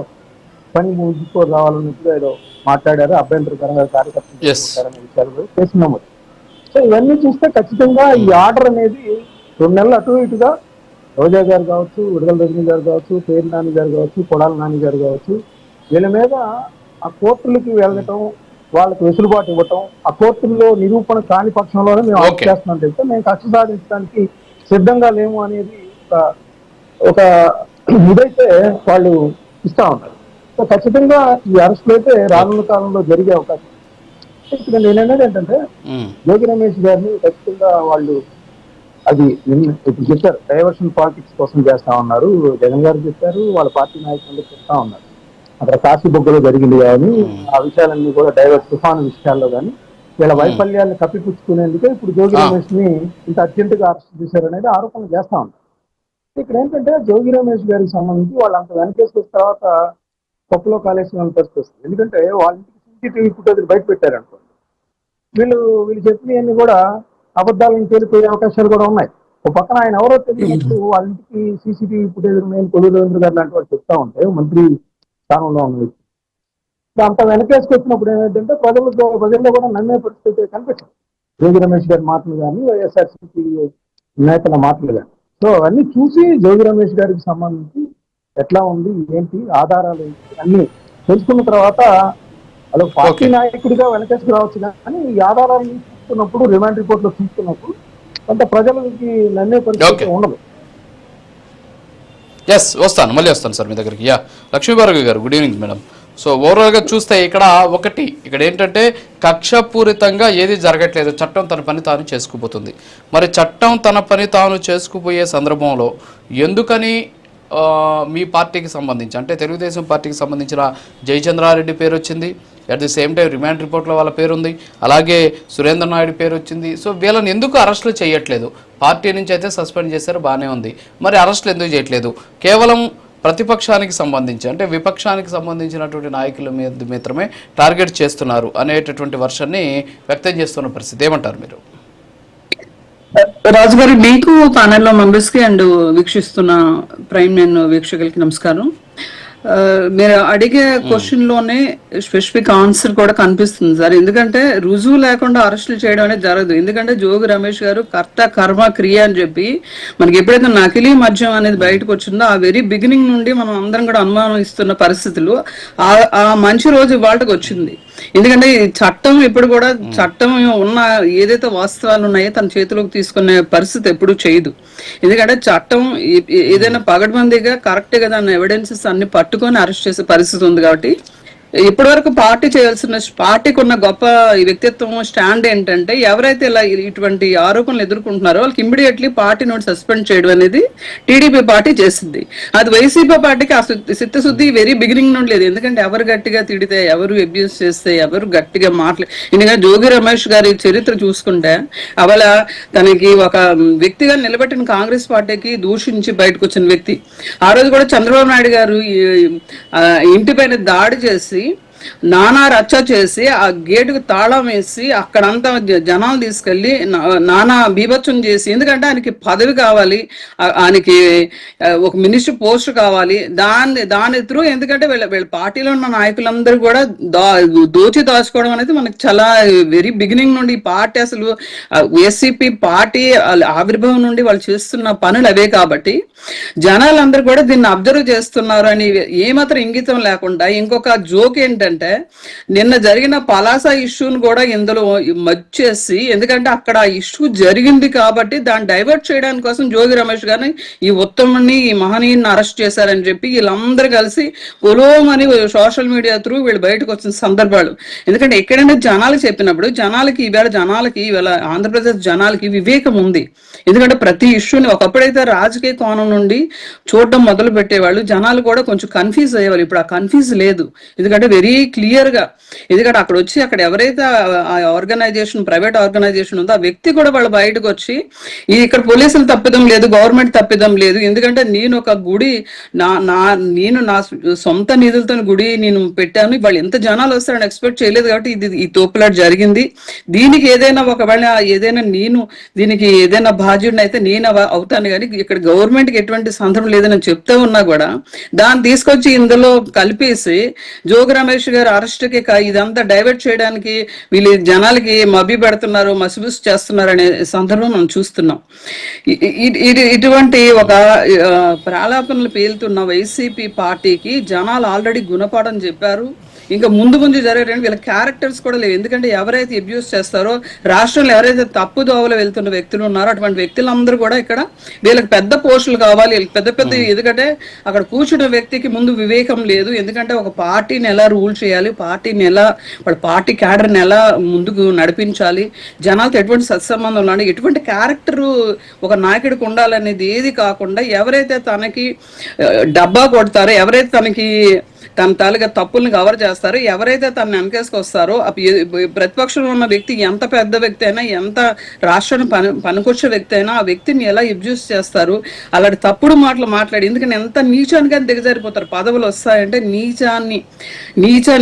Speaker 2: పని ముగించుకొని రావాలన్నట్టుగా ఏదో మాట్లాడారు. అభ్యంతరకరంగా కార్యకర్తలు విషయాలు కేసు నమోదు. సో ఇవన్నీ చూస్తే ఖచ్చితంగా ఈ ఆర్డర్ అనేది 2 నెలలు అటు ఇటుగా రోజా గారు కావచ్చు, విడుదల రజనీ గారు కావచ్చు, పేరు నాని గారు కావచ్చు, కొడాల నాని గారు కావచ్చు, వీళ్ళ మీద ఆ కోర్టులకి వెళ్ళటం, వాళ్ళకి వెసులుబాటు ఇవ్వటం, ఆ కోర్టుల్లో నిరూపణ కాని పక్షంలోనే మేము అరెస్ట్ చేస్తున్నాం చెప్తే మేము కక్ష సాధించడానికి సిద్ధంగా లేము అనేది ఒక ఇదైతే వాళ్ళు ఇస్తా ఉన్నారు. సో ఖచ్చితంగా ఈ అరెస్టులు అయితే రానున్న కాలంలో జరిగే అవకాశం. ఇక్కడ నేననేది ఏంటంటే యోగి రమేష్ గారిని ఖచ్చితంగా వాళ్ళు అది ఇప్పుడు చెప్పారు, డైవర్షన్ పాలిటిక్స్ కోసం చేస్తా ఉన్నారు. జగన్ గారు చెప్పారు, వాళ్ళ పార్టీ నాయకులు చెప్తా ఉన్నారు అక్కడ కాశీ బొగ్గలో జరిగింది కానీ ఆ విషయాలన్నీ కూడా తుఫాను విషయాల్లో కానీ వీళ్ళ వైఫల్యాన్ని కప్పిపుచ్చుకునేందుకే ఇప్పుడు జోగి రమేష్ ని ఇంత అర్జెంటుగా అరెస్ట్ చేశారనేది ఆరోపణలు చేస్తా ఉన్నారు. ఇక్కడ ఏంటంటే జోగి రమేష్ గారికి సంబంధించి వాళ్ళు అంత వెనకేసుకొచ్చిన తర్వాత పప్పులో కాలేసిన పరిస్థితి వస్తుంది. ఎందుకంటే వాళ్ళ ఇంటికి సీసీటీవీ ఫుటేజ్ బయట పెట్టారనుకోండి, వీళ్ళు చెప్పినవన్నీ కూడా అబద్ధాలను తేలిపోయే అవకాశాలు కూడా ఉన్నాయి. ఒక పక్కన ఆయన ఎవరో తెలియనప్పుడు వాళ్ళ ఇంటికి సీసీటీవీ ఫుటేజ్ ఉన్నాయని కొల్లు రవీంద్ర గారు లాంటి వాళ్ళు చెప్తా ఉంటే మంత్రి స్థానంలో ఉన్న వ్యక్తి అంత వెనకేసుకొచ్చినప్పుడు ఏమైందంటే ప్రజల్లో కూడా నమ్మే పరిస్థితి కనిపించింది. జోగి రమేష్ గారి మాటలు కానీ వైఎస్ఆర్సీపీ నేతల మాటలు కానీ. సో అవన్నీ చూసి జోగి రమేష్ గారికి సంబంధించి ఎట్లా ఉంది ఏంటి ఆధారాలు ఏంటి అన్ని తెలుసుకున్న తర్వాత అదొక పార్టీ నాయకుడిగా వెనకేసుకు రావచ్చు. కానీ ఈ ఆధారాలను చూస్తున్నప్పుడు రిమాండ్ రిపోర్ట్ లో చూస్తున్నప్పుడు కొంత ప్రజలకి నమ్మే పరిస్థితి ఉండదు.
Speaker 1: మళ్ళీ వస్తాను సార్ మీ దగ్గరికి. లక్ష్మీభారవి గారు, గుడ్ ఈవినింగ్ మేడం. సో ఓవరాల్గా చూస్తే ఇక్కడ ఏంటంటే కక్షపూరితంగా ఏది జరగట్లేదు, చట్టం తన పని తాను చేసుకుపోతుంది. మరి చట్టం తన పని తాను చేసుకుపోయే సందర్భంలో ఎందుకని మీ పార్టీకి సంబంధించి అంటే తెలుగుదేశం పార్టీకి సంబంధించిన జయచంద్రారెడ్డి పేరు వచ్చింది, at the same time remand రిపోర్ట్లో వాళ్ళ పేరు ఉంది, అలాగే సురేంద్ర నాయుడు పేరు వచ్చింది. సో వీళ్ళని ఎందుకు అరెస్టులు చేయట్లేదు? పార్టీ నుంచి అయితే సస్పెండ్ చేశారు, బాగానే ఉంది, మరి అరెస్టులు ఎందుకు చేయట్లేదు? కేవలం ప్రతిపక్షానికి సంబంధించి అంటే విపక్షానికి సంబంధించినటువంటి నాయకుల మీద మాత్రమే టార్గెట్ చేస్తున్నారు అనేటటువంటి వర్షాన్ని వ్యక్తం చేస్తున్న పరిస్థితి. ఏమంటారు మీరు?
Speaker 3: రాజు గారు, మీకు ప్యానెల్లో మెంబర్స్ కి అండ్ వీక్షిస్తున్న ప్రైమ్ నైన్ వీక్షకులకి నమస్కారం. మీరు అడిగే క్వశ్చన్ లోనే స్పెసిఫిక్ ఆన్సర్ కూడా కనిపిస్తుంది సార్. ఎందుకంటే రుజువు లేకుండా అరెస్టులు చేయడం అనేది జరగదు. ఎందుకంటే జోగి రమేష్ గారు కర్త కర్మ క్రియ అని చెప్పి మనకి ఎప్పుడైతే నకిలీ మద్యం అనేది బయటకు వచ్చిందో ఆ వెరీ బిగినింగ్ నుండి మనం అందరం కూడా అనుమానిస్తున్న పరిస్థితులు ఆ మంచి రోజు ఇవాళకి వచ్చింది. ఎందుకంటే చట్టం ఎప్పుడు కూడా చట్టం ఉన్న ఏదైతే వాస్తవాలు ఉన్నాయో తన చేతిలోకి తీసుకునే పరిస్థితి ఎప్పుడు చేయదు. ఎందుకంటే చట్టం ఏదైనా పగడ్బందీగా కరెక్ట్ గా దాని ఎవిడెన్సెస్ అన్ని పట్టుకొని అరెస్ట్ చేసే పరిస్థితి ఉంది. కాబట్టి ఇప్పటి వరకు పార్టీకి ఉన్న గొప్ప వ్యక్తిత్వం స్టాండ్ ఏంటంటే ఎవరైతే ఇలా ఇటువంటి ఆరోపణలు ఎదుర్కొంటున్నారో వాళ్ళకి ఇమ్మీడియట్లీ పార్టీ నుండి సస్పెండ్ చేయడం అనేది టీడీపీ పార్టీ చేసింది. అది వైసీపీ పార్టీకి ఆ చిత్తశుద్ధి వెరీ బిగినింగ్ నుండి లేదు. ఎందుకంటే ఎవరు గట్టిగా తిడితే, ఎవరు అబ్యూస్ చేస్తే, ఎవరు గట్టిగా ఎందుకంటే జోగి రమేష్ గారి చరిత్ర చూసుకుంటే అవల తనకి ఒక వ్యక్తిగా నిలబెట్టిన కాంగ్రెస్ పార్టీకి దూషించి బయటకు వచ్చిన వ్యక్తి. ఆ రోజు కూడా చంద్రబాబు నాయుడు గారు ఇంటిపైన దాడి చేసి నానా రచ్చ చేసి ఆ గేటుకు తాళం వేసి అక్కడంతా జనాలు తీసుకెళ్లి నానా బీభత్సం చేసి, ఎందుకంటే ఆయనకి పదవి కావాలి, ఆయనకి ఒక మినిస్టర్ పోస్ట్ కావాలి, దాని త్రూ ఎందుకంటే వీళ్ళ పార్టీలో ఉన్న నాయకులందరూ కూడా దాచుకోవడం అనేది మనకి చాలా వెరీ బిగినింగ్ నుండి పార్టీ అసలు వైసీపీ పార్టీ ఆవిర్భావం నుండి వాళ్ళు చేస్తున్న పనులు అవే. కాబట్టి జనాలందరూ కూడా దీన్ని అబ్జర్వ్ చేస్తున్నారు అని ఏమాత్రం ఇంగితం లేకుండా ఇంకొక జోక్ ఏంటంటే అంటే నిన్న జరిగిన పలాస ఇష్యూని కూడా ఇందులో మర్చేసి, ఎందుకంటే అక్కడ ఆ ఇష్యూ జరిగింది కాబట్టి దాన్ని డైవర్ట్ చేయడానికి కోసం జోగి రమేష్ గారిని, ఈ ఉత్తముని, ఈ మహనీయుని అరెస్ట్ చేశారని చెప్పి వీళ్ళందరూ కలిసి పొలోమని సోషల్ మీడియా త్రూ వీళ్ళు బయటకు వచ్చిన సందర్భాలు. ఎందుకంటే ఎక్కడైనా జనాలు చెప్పినప్పుడు జనాలకి ఇవాళ ఆంధ్రప్రదేశ్ జనాలకి వివేకం ఉంది. ఎందుకంటే ప్రతి ఇష్యూని ఒకప్పుడైతే రాజకీయ కోణం నుండి చూడడం మొదలు పెట్టేవాళ్ళు, జనాలు కూడా కొంచెం కన్ఫ్యూజ్ అయ్యేవాళ్ళు. ఇప్పుడు ఆ కన్ఫ్యూజ్ లేదు. ఎందుకంటే వెరీ క్లియర్ గా, ఎందుకంటే అక్కడ ఎవరైతే ఆ ఆర్గనైజేషన్, ప్రైవేట్ ఆర్గనైజేషన్ ఉందో ఆ వ్యక్తి కూడా వాళ్ళు బయటకు వచ్చి ఇక్కడ పోలీసులు తప్పిదం లేదు, గవర్నమెంట్ తప్పిదం లేదు, ఎందుకంటే నేను ఒక గుడి నేను నా సొంత నిధులతో గుడి నేను పెట్టాను, వాళ్ళు ఎంత జనాలు వస్తారని ఎక్స్పెక్ట్ చేయలేదు కాబట్టి ఈ తోపులాట జరిగింది. దీనికి ఏదైనా ఒకవేళ దీనికి ఏదైనా బాధ్యుడిని అయితే నేను అవుతాను, కానీ ఇక్కడ గవర్నమెంట్ కి ఎటువంటి సందర్భం లేదని చెప్తా ఉన్నా కూడా దాన్ని తీసుకొచ్చి ఇందులో కలిపేసి జోగి రమేష్ గారు అరెస్ట్కి ఇదంతా డైవర్ట్ చేయడానికి వీళ్ళు జనాలకి మభ్య పెడుతున్నారు, మసిబుస్ చేస్తున్నారు అనే సందర్భం మనం చూస్తున్నాం. ఇటువంటి ఒక ప్రాలాపనలు పేలుతున్న వైసీపీ పార్టీకి జనాలు ఆల్రెడీ గుణపాఠం చెప్పారు. ఇంకా ముందు జరగడానికి వీళ్ళ క్యారెక్టర్స్ కూడా లేవు. ఎందుకంటే ఎవరైతే అబ్యూస్ చేస్తారో, రాష్ట్రంలో ఎవరైతే తప్పు దోవలో వెళ్తున్న వ్యక్తులు ఉన్నారో అటువంటి వ్యక్తులందరూ కూడా ఇక్కడ వీళ్ళకి పెద్ద పోస్టులు కావాలి, పెద్ద ఎందుకంటే అక్కడ కూర్చున్న వ్యక్తికి ముందు వివేకం లేదు. ఎందుకంటే ఒక పార్టీని ఎలా రూల్ చేయాలి, పార్టీ క్యాడర్ని ఎలా ముందుకు నడిపించాలి, జనాలతో ఎటువంటి సత్సంబంధం ఉండాలి, ఎటువంటి క్యారెక్టర్ ఒక నాయకుడికి ఉండాలనేది ఏది కాకుండా ఎవరైతే తనకి డబ్బా కొడతారో, ఎవరైతే తన తాలూకా తప్పుల్ని కవర్ చేస్తారు, ఎవరైతే తనని వెనకేసుకొస్తారో, ప్రతిపక్షంలో ఉన్న వ్యక్తి ఎంత పెద్ద వ్యక్తి అయినా, ఎంత రాష్ట్రాన్ని పనికొచ్చే వ్యక్తి అయినా ఆ వ్యక్తిని ఎలా అబ్యూస్ చేస్తారు, అలాంటి తప్పుడు మాటలు మాట్లాడి, ఎందుకంటే ఎంత నీచానిగా దిగజారిపోతారు. పదవులు వస్తాయంటే నీచాన్ని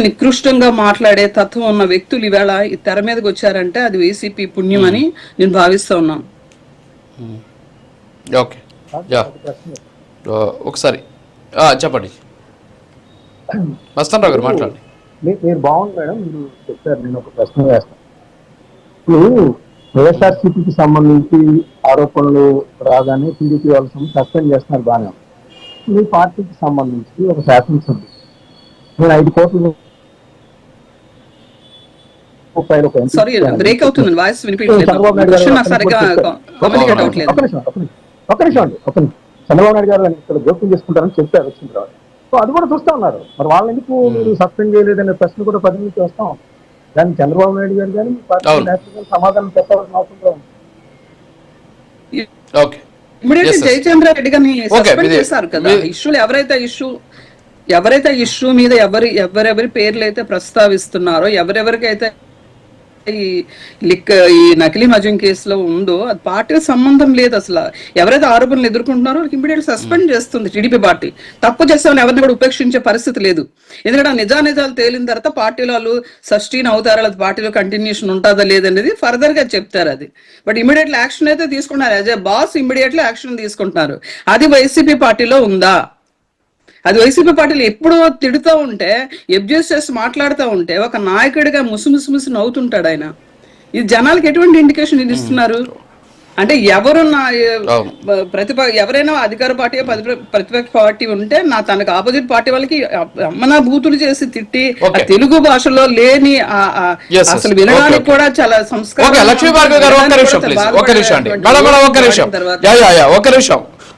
Speaker 3: నికృష్టంగా మాట్లాడే తత్వం ఉన్న వ్యక్తులు ఈవేళ ఈ తెర మీదకి వచ్చారంటే అది వైసీపీ పుణ్యం అని నేను భావిస్తూ ఉన్నాను.
Speaker 1: ఓకే, ఒకసారి చెప్పండి మస్తాన్ రావు గారు, మాట్లాడండి.
Speaker 2: మీరు బాగుంది మేడం, మీరు చెప్పారు. నేను ఒక ప్రశ్న వేస్తాను. ఇప్పుడు వైఎస్ఆర్సీపీకి సంబంధించి ఆరోపణలు రాగానే టీడీపీ వాళ్ళు సస్పెండ్ చేస్తున్నారు, బాగానే. మీ పార్టీకి సంబంధించి ఒక శాసనసభ్యుడు నేను 5 కోట్ల రూపాయలు చంద్రబాబు నాయుడు గారు ఇక్కడ జోక్యం చేసుకుంటారని చెప్పారు వచ్చిన తర్వాత. సో అది కూడా చూస్తా ఉన్నారు. మరి వాళ్ళని ఎందుకు మీరు సస్పెండ్ చేయలేదనే ప్రశ్న కూడా పరిగణించి వస్తాం. దానికి చంద్రబాబు నాయుడు గారు కానీ పార్టీ సమాధానం చెప్పాల్సిన అవసరం ఉంది.
Speaker 3: జయచంద్ర రెడ్డి గారిని సస్పెండ్ చేశారు కదా. ఎవరైతే ఇష్యూ మీద ఎవరెవరి పేర్లు అయితే ప్రస్తావిస్తున్నారో, ఎవరెవరికైతే ఈ నకిలీ మద్యం కేసులో ఉందో అది పార్టీకి సంబంధం లేదు. అసలు ఎవరైతే ఆరోపణలు ఎదుర్కొంటున్నారో వాళ్ళకి ఇమీడియట్ సస్పెండ్ చేస్తుంది టీడీపీ పార్టీ. తప్పు చేస్తామని ఎవరిని కూడా ఉపేక్షించే పరిస్థితి లేదు. ఎందుకంటే ఆ నిజాలు తేలిన తర్వాత పార్టీలో వాళ్ళు సస్టైన్ అవుతారా, లేదా పార్టీలో కంటిన్యూషన్ ఉంటుందా లేదనేది ఫర్దర్ గా చెప్తారు. అది బట్ ఇమీడియట్లీ యాక్షన్ అయితే తీసుకుంటున్నారు. As a boss immediately action తీసుకుంటున్నారు. అది వైసీపీ పార్టీలో ఉందా? అది వైసీపీ పార్టీలు ఎప్పుడో తిడుతూ ఉంటే, అబ్యూస్ చేసి మాట్లాడుతూ ఉంటే ఒక నాయకుడిగా ముసి నవ్వుతుంటాడు ఆయన. ఇది జనాలకి ఎటువంటి ఇండికేషన్ ఇది ఇస్తున్నారు అంటే, ఎవరైనా అధికార పార్టీ ప్రతిపక్ష పార్టీ ఉంటే తనకు ఆపోజిట్ పార్టీ వాళ్ళకి అమ్మనా బూతులు చేసి తిట్టి తెలుగు భాషలో లేని అసలు వినడానికి కూడా చాలా సంస్కారం.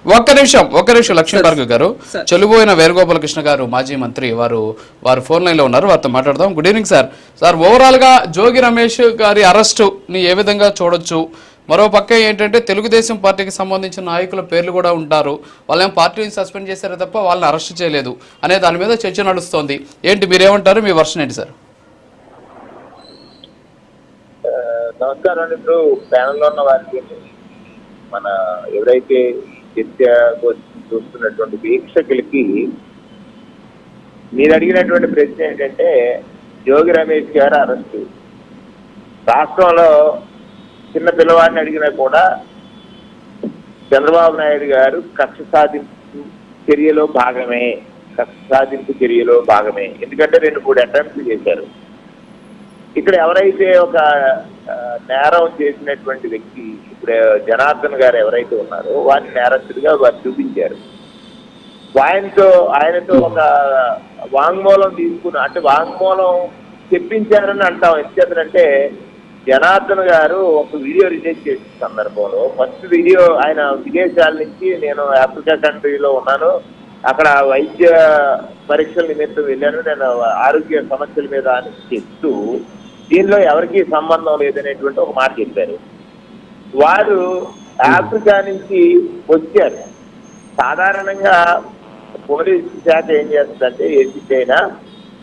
Speaker 1: ఒక్క నిమిషం లక్ష్మీ భార్గవ్ గారు, చెలుబోయిన వేణుగోపాలకృష్ణ గారు మాజీ మంత్రి, వారు ఫోన్ లైన్ లో ఉన్నారు, వారితో మాట్లాడదాం. Good evening sir. ఓవరాల్ గా జోగి రమేష్ గారి అరెస్టు ని ఏ విధంగా చూడొచ్చు? మరో పక్క ఏంటంటే తెలుగుదేశం పార్టీకి సంబంధించిన నాయకుల పేర్లు కూడా ఉంటారు, వాళ్ళేం పార్టీని సస్పెండ్ చేశారే తప్ప వాళ్ళని అరెస్ట్ చేయలేదు అనే దాని మీద చర్చ నడుస్తోంది. ఏంటి, మీరేమంటారు? మీ వర్షన్ ఏంటి సార్?
Speaker 4: నమస్కారం. ఇప్పుడు ప్యానల్లో ఉన్న వారికి, మన ఎవరైతే చర్చ చూస్తున్నటువంటి వీక్షకులకి మీరు అడిగినటువంటి ప్రశ్న ఏంటంటే, జోగి రమేష్ గారు అరెస్టు రాష్ట్రంలో చిన్న పిల్లవాడిని అడిగినా కూడా చంద్రబాబు నాయుడు గారు కక్ష సాధింపు చర్యలో భాగమే. ఎందుకంటే 2-3 అటెంప్ట్లు చేశారు. ఇక్కడ ఎవరైతే ఒక నేరం చేసినటువంటి వ్యక్తి, ఇప్పుడు జనార్దన్ గారు ఎవరైతే ఉన్నారో వారిని నేరస్తుడిగా వారు చూపించారు. ఆయనతో ఒక వాంగ్మూలం తీసుకున్నా, అంటే వాంగ్మూలం చెప్పించారని అంటాం. ఎందుకంటే జనార్దన్ గారు ఒక వీడియో రిలీజ్ చేసిన సందర్భంలో, ఫస్ట్ వీడియో ఆయన విదేశాల నుంచి నేను ఆఫ్రికా కంట్రీలో ఉన్నాను, అక్కడ వైద్య పరీక్షల నిమిత్తం వెళ్ళాను, నేను ఆరోగ్య సమస్యల మీద అని చెప్తూ దీనిలో ఎవరికి సంబంధం లేదనేటువంటి ఒక మాట చెప్పారు. వారు ఆఫ్రికా నుంచి వచ్చారు. సాధారణంగా పోలీస్ శాఖ ఏం చేస్తుందంటే ఏసీపీ అయినా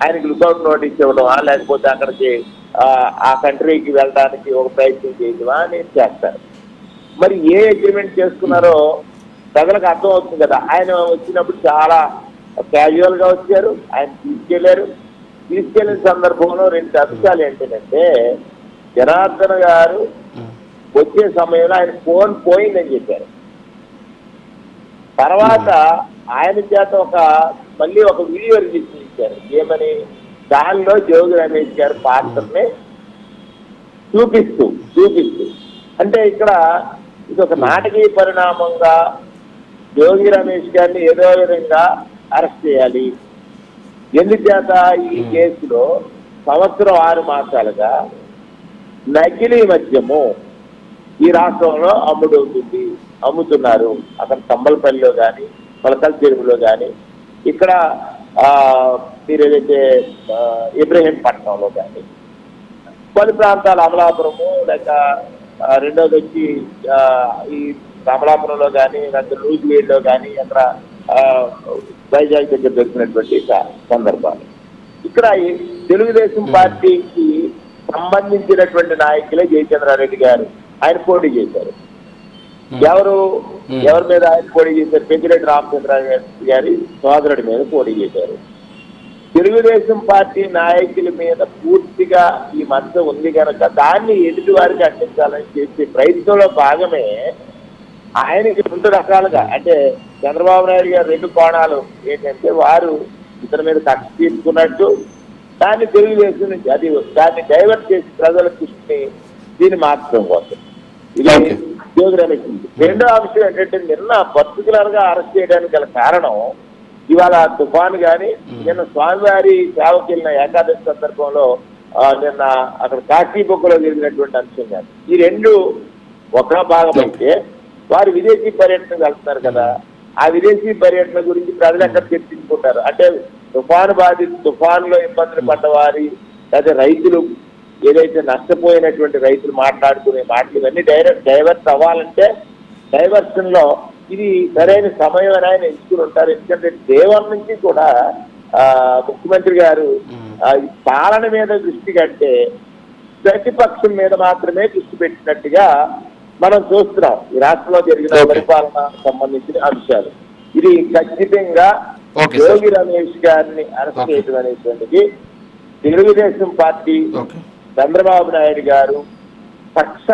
Speaker 4: ఆయనకి లుకౌట్ నోటీస్ ఇవ్వడమా, లేకపోతే అక్కడికి ఆ కంట్రీకి వెళ్ళడానికి ఒక ప్రయత్నం చేయడమా అని చేస్తారు. మరి ఏ అగ్రిమెంట్ చేసుకున్నారో ప్రజలకు అర్థం అవుతుంది కదా. ఆయన వచ్చినప్పుడు చాలా క్యాజువల్ గా వచ్చారు, ఆయన తీసుకెళ్లిన సందర్భంలో రెండు అంశాలు ఏంటంటే, జనార్దన్ గారు వచ్చే సమయంలో ఆయన ఫోన్ పోయిందని చెప్పారు. తర్వాత ఆయన చేత మళ్ళీ ఒక వీడియో రిలీజ్ చేశారు. ఏమని? దానిలో జోగి రమేష్ గారి పాత్రని చూపిస్తూ అంటే ఇక్కడ ఇది ఒక నాటకీయ పరిణామంగా జోగి రమేష్ గారిని ఏదో విధంగా అరెస్ట్ చేయాలి. ఎందుచేత ఈ కేసులో 6 మాసాలుగా నకిలీ మద్యము ఈ రాష్ట్రంలో అమ్ముతున్నారు. అక్కడ తంబలపల్లిలో కానీ, పలకల్ చెరువులో కానీ, ఇక్కడ మీరు ఏదైతే ఇబ్రహీంపట్నంలో కానీ, కొన్ని ప్రాంతాలు అమలాపురము, లేక రెండోది వచ్చి ఈ అమలాపురంలో కానీ, లేకపోతే లూజ్వీడ్లో కానీ, అక్కడ వైజాగ్ దగ్గర దొరికినటువంటి సందర్భాలు. ఇక్కడ తెలుగుదేశం పార్టీకి సంబంధించినటువంటి నాయకులే జయచంద్రారెడ్డి గారు ఆయన పోటీ చేశారు. ఎవరి మీద ఆయన పోటీ చేశారు? పెద్దిరెడ్డి రామచంద్ర గారి సోదరుడి మీద పోటీ చేశారు. తెలుగుదేశం పార్టీ నాయకుల మీద పూర్తిగా ఈ మద్దతు ఉంది కనుక దాన్ని ఎదుటి వారికి అందించాలని చేసే ప్రయత్నంలో భాగమే ఆయనకి 2 రకాలుగా, అంటే చంద్రబాబు నాయుడు గారు 2 కోణాలు ఏంటంటే, వారు ఇతని మీద కక్ష తీసుకున్నట్టు, దాన్ని తెలుగుదేశం నుంచి దాన్ని డైవర్ట్ చేసి ప్రజల దృష్టిని దీన్ని మార్చడం కోసం ఇది జోగి రమేష్. రెండో అంశం ఏంటంటే, నిన్న పర్టికులర్ గా అరెస్ట్ చేయడానికి గల కారణం ఇవాళ తుఫాను కానీ, నిన్న స్వామివారి సేవకి వెళ్ళిన ఏకాదశి సందర్భంలో నిన్న అక్కడ కాశీబొక్కలో జరిగినటువంటి అంశం కానీ, ఈ 2 ఒక భాగం అయితే, వారు విదేశీ పర్యటనకు వెళ్తున్నారు కదా, ఆ విదేశీ పర్యటన గురించి ప్రజలు ఎక్కడ చర్చించుకుంటారు అంటే, తుఫానులో ఇబ్బందులు పడ్డవారి, లేదా రైతులు ఏదైతే నష్టపోయినటువంటి రైతులు మాట్లాడుకునే మాటలు ఇవన్నీ డైవర్ట్ అవ్వాలంటే డైవర్షన్ లో ఇది సరైన సమయం అని ఆయన ఎంచుకుని ఉంటారు. ఎందుకంటే దేవం నుంచి కూడా ముఖ్యమంత్రి గారు పాలన మీద దృష్టి కంటే ప్రతిపక్షం మీద మాత్రమే దృష్టి పెట్టినట్టుగా మనం చూస్తున్నాం ఈ రాష్ట్రంలో జరిగిన పరిపాలన సంబంధించిన అంశాలు. ఇది ఖచ్చితంగా జోగి రమేష్ గారిని అరెస్ట్ చేయడం అనేటువంటిది తెలుగుదేశం పార్టీ, చంద్రబాబు నాయుడు గారు కక్ష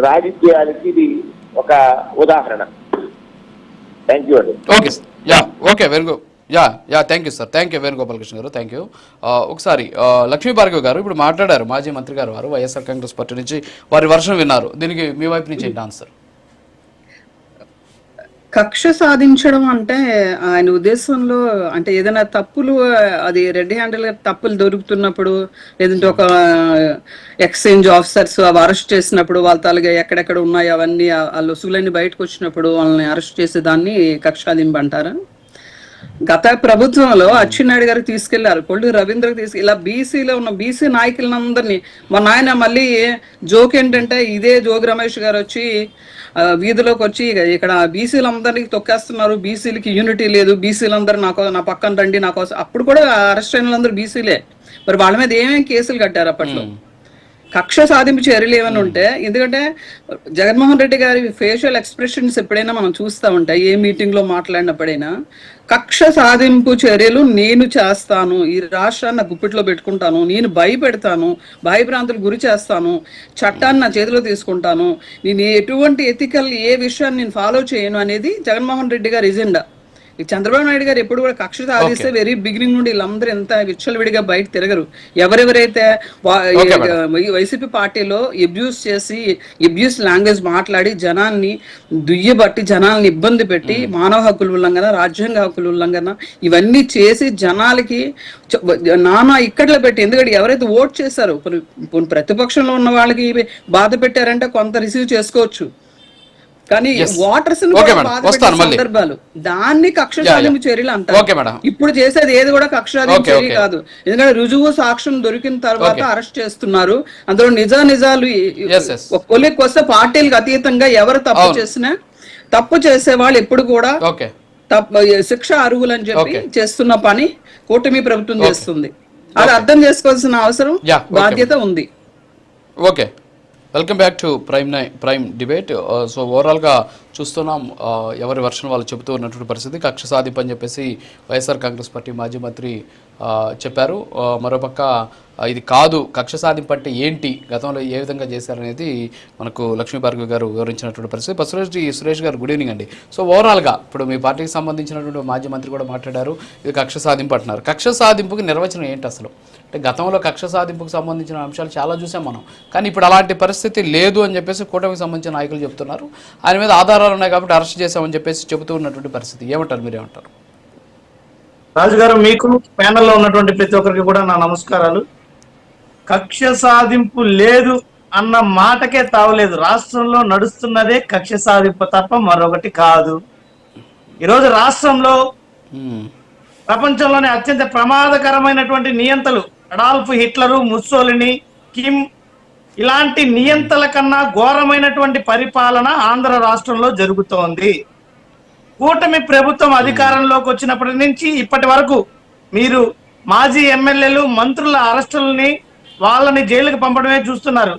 Speaker 4: రాజకీయాలకి ఇది ఒక ఉదాహరణ. థ్యాంక్ యూ అండి.
Speaker 1: Okay very good. Thank you sir. Thank you Venugopalakrishna garu. Thank you. ఒకసారి లక్ష్మీ భార్గవ్ గారు ఇప్పుడు మాట్లాడారు, మాజీ మంత్రి గారు వారు వైఎస్ఆర్ కాంగ్రెస్ పార్టీ నుంచి వారి వర్షం విన్నారు. దీనికి మీ వైపు నుంచి ఏంటి ఆన్సర్?
Speaker 3: కక్ష సాధించడం అంటే ఆయన ఉద్దేశంలో అంటే ఏదైనా తప్పులు, అది రెడ్ హ్యాండెడ్ తప్పులు దొరుకుతున్నప్పుడు, లేదంటే ఒక ఎక్స్చేంజ్ ఆఫీసర్స్ అవి అరెస్ట్ చేసినప్పుడు వాళ్ళ తాలుగా ఎక్కడెక్కడ ఉన్నాయి అవన్నీ ఆ లొసుగులన్నీ బయటకు వచ్చినప్పుడు వాళ్ళని అరెస్ట్ చేసేదాన్ని కక్ష సాధింపు అంటారా? గత ప్రభుత్వంలో అచ్చెన్నాయుడు గారికి తీసుకెళ్లారు, కొల్లు రవీంద్రకి ఇలా బీసీలో ఉన్న బీసీ నాయకులందరినీ. మా నాయన మళ్ళీ జోక్ ఏంటంటే, ఇదే జోగి రమేష్ గారు వచ్చి వీధిలోకి వచ్చి ఇక్కడ బీసీలందరినీ తొక్కేస్తున్నారు, బీసీలకి యూనిటీ లేదు, బీసీలందరూ నా పక్కన రండి నా కోసం. అప్పుడు కూడా అరెస్ట్ అయిన వాళ్ళందరూ బీసీలే. మరి వాళ్ళ మీద ఏమేమి కేసులు కట్టారు అప్పట్లో? కక్ష సాధింపు చర్యలు ఏమైనా ఉంటే, ఎందుకంటే జగన్మోహన్ రెడ్డి గారి ఫేషియల్ ఎక్స్ప్రెషన్స్ ఎప్పుడైనా మనం చూస్తూ ఉంటాయి, ఏ మీటింగ్ లో మాట్లాడినప్పుడైనా కక్ష సాధింపు చర్యలు నేను చేస్తాను, ఈ రాష్ట్రాన్ని గుప్పిట్లో పెట్టుకుంటాను, నేను భయపెడతాను, భయభ్రాంతులు గురి చేస్తాను, చట్టాన్ని నా చేతిలో తీసుకుంటాను, నేను ఎటువంటి ఎథికల్ ఏ విషయాన్ని నేను ఫాలో చేయను అనేది జగన్మోహన్ రెడ్డి గారి ఎజెండా. చంద్రబాబు నాయుడు గారు ఎప్పుడు కూడా కక్ష సాధిస్తే వెరీ బిగినింగ్ నుండి వీళ్ళందరూ ఎంత విచ్చలవిడిగా బయట తిరగరు. ఎవరెవరైతే వైసీపీ పార్టీలో అబ్యూస్ లాంగ్వేజ్ మాట్లాడి జనాన్ని దుయ్యబట్టి జనాల్ని ఇబ్బంది పెట్టి మానవ హక్కుల ఉల్లంఘన, రాజ్యాంగ హక్కుల ఉల్లంఘన ఇవన్నీ చేసి జనాలకి నానా ఇక్కట్లో పెట్టి, ఎందుకంటే ఎవరైతే ఓట్ చేశారో ప్రతిపక్షంలో ఉన్న వాళ్ళకి బాధ పెట్టారంటే కొంత రిసీవ్ చేసుకోవచ్చు, కానీ వాటర్స్ సందర్భాలు దాన్ని కక్ష సాధింపు చర్యలు అంటారు. ఇప్పుడు చేసేది ఏది కూడా కక్ష సాధింపు చర్య కాదు, ఎందుకంటే రుజువు సాక్ష్యం దొరికిన తర్వాత అరెస్ట్ చేస్తున్నారు. అందులో నిజాలు కొలికి వస్తే పార్టీలకు అతీతంగా ఎవరు తప్పు చేసినా తప్పు చేసే వాళ్ళు ఎప్పుడు కూడా శిక్ష అర్హులని చెప్పి చేస్తున్న పని కూటమి ప్రభుత్వం చేస్తుంది. అది అర్థం చేసుకోవాల్సిన అవసరం, బాధ్యత ఉంది.
Speaker 1: Okay, welcome back to prime debate. So ఓవరాల్గా చూస్తున్నాం ఎవరి వర్షన్ వాళ్ళు చెబుతూ ఉన్నటువంటి పరిస్థితి. కక్ష సాధింపు అని చెప్పేసి వైఎస్ఆర్ కాంగ్రెస్ పార్టీ మాజీ మంత్రి చెప్పారు. మరోపక్క ఇది కాదు, కక్ష సాధింపు అంటే ఏంటి, గతంలో ఏ విధంగా చేశారనేది మనకు లక్ష్మీభార్గవి గారు వివరించినటువంటి పరిస్థితి. పసురేష్ సురేష్ గారు గుడ్ ఈవినింగ్ అండి. సో ఓవరాల్గా ఇప్పుడు మీ పార్టీకి సంబంధించినటువంటి మాజీ మంత్రి కూడా మాట్లాడారు, ఇది కక్ష సాధింపు అంటున్నారు. కక్ష సాధింపుకి నిర్వచనం ఏంటి అసలు? అంటే గతంలో కక్ష సాధింపుకు సంబంధించిన అంశాలు చాలా చూసాం మనం, కానీ ఇప్పుడు అలాంటి పరిస్థితి లేదు అని చెప్పేసి కూటమికి సంబంధించిన నాయకులు చెప్తున్నారు. ఆయన మీద ఆధారాలు ఉన్నాయి కాబట్టి అరెస్ట్ చేశామని చెప్పేసి చెబుతూ ఉన్నటువంటి పరిస్థితి. ఏమంటారు, మీరేమంటారు?
Speaker 5: రాజు గారు, మీకు ప్యానెల్లో ఉన్నటువంటి ప్రతి ఒక్కరికి కూడా నా నమస్కారాలు. కక్ష సాధింపు లేదు అన్న మాటకే తావలేదు. రాష్ట్రంలో నడుస్తున్నదే కక్ష సాధింపు తప్ప మరొకటి కాదు. ఈరోజు రాష్ట్రంలో ప్రపంచంలోనే అత్యంత ప్రమాదకరమైనటువంటి నియంతలు అడాల్ఫ్ హిట్లరు, ముస్సోలిని, కిమ్ ఇలాంటి నియంతల కన్నా ఘోరమైనటువంటి పరిపాలన ఆంధ్ర రాష్ట్రంలో జరుగుతోంది. కూటమి ప్రభుత్వం అధికారంలోకి వచ్చినప్పటి నుంచి ఇప్పటి వరకు మీరు మాజీ ఎమ్మెల్యేలు, మంత్రుల అరెస్టులని, వాళ్ళని జైలుకు పంపడమే చూస్తున్నారు.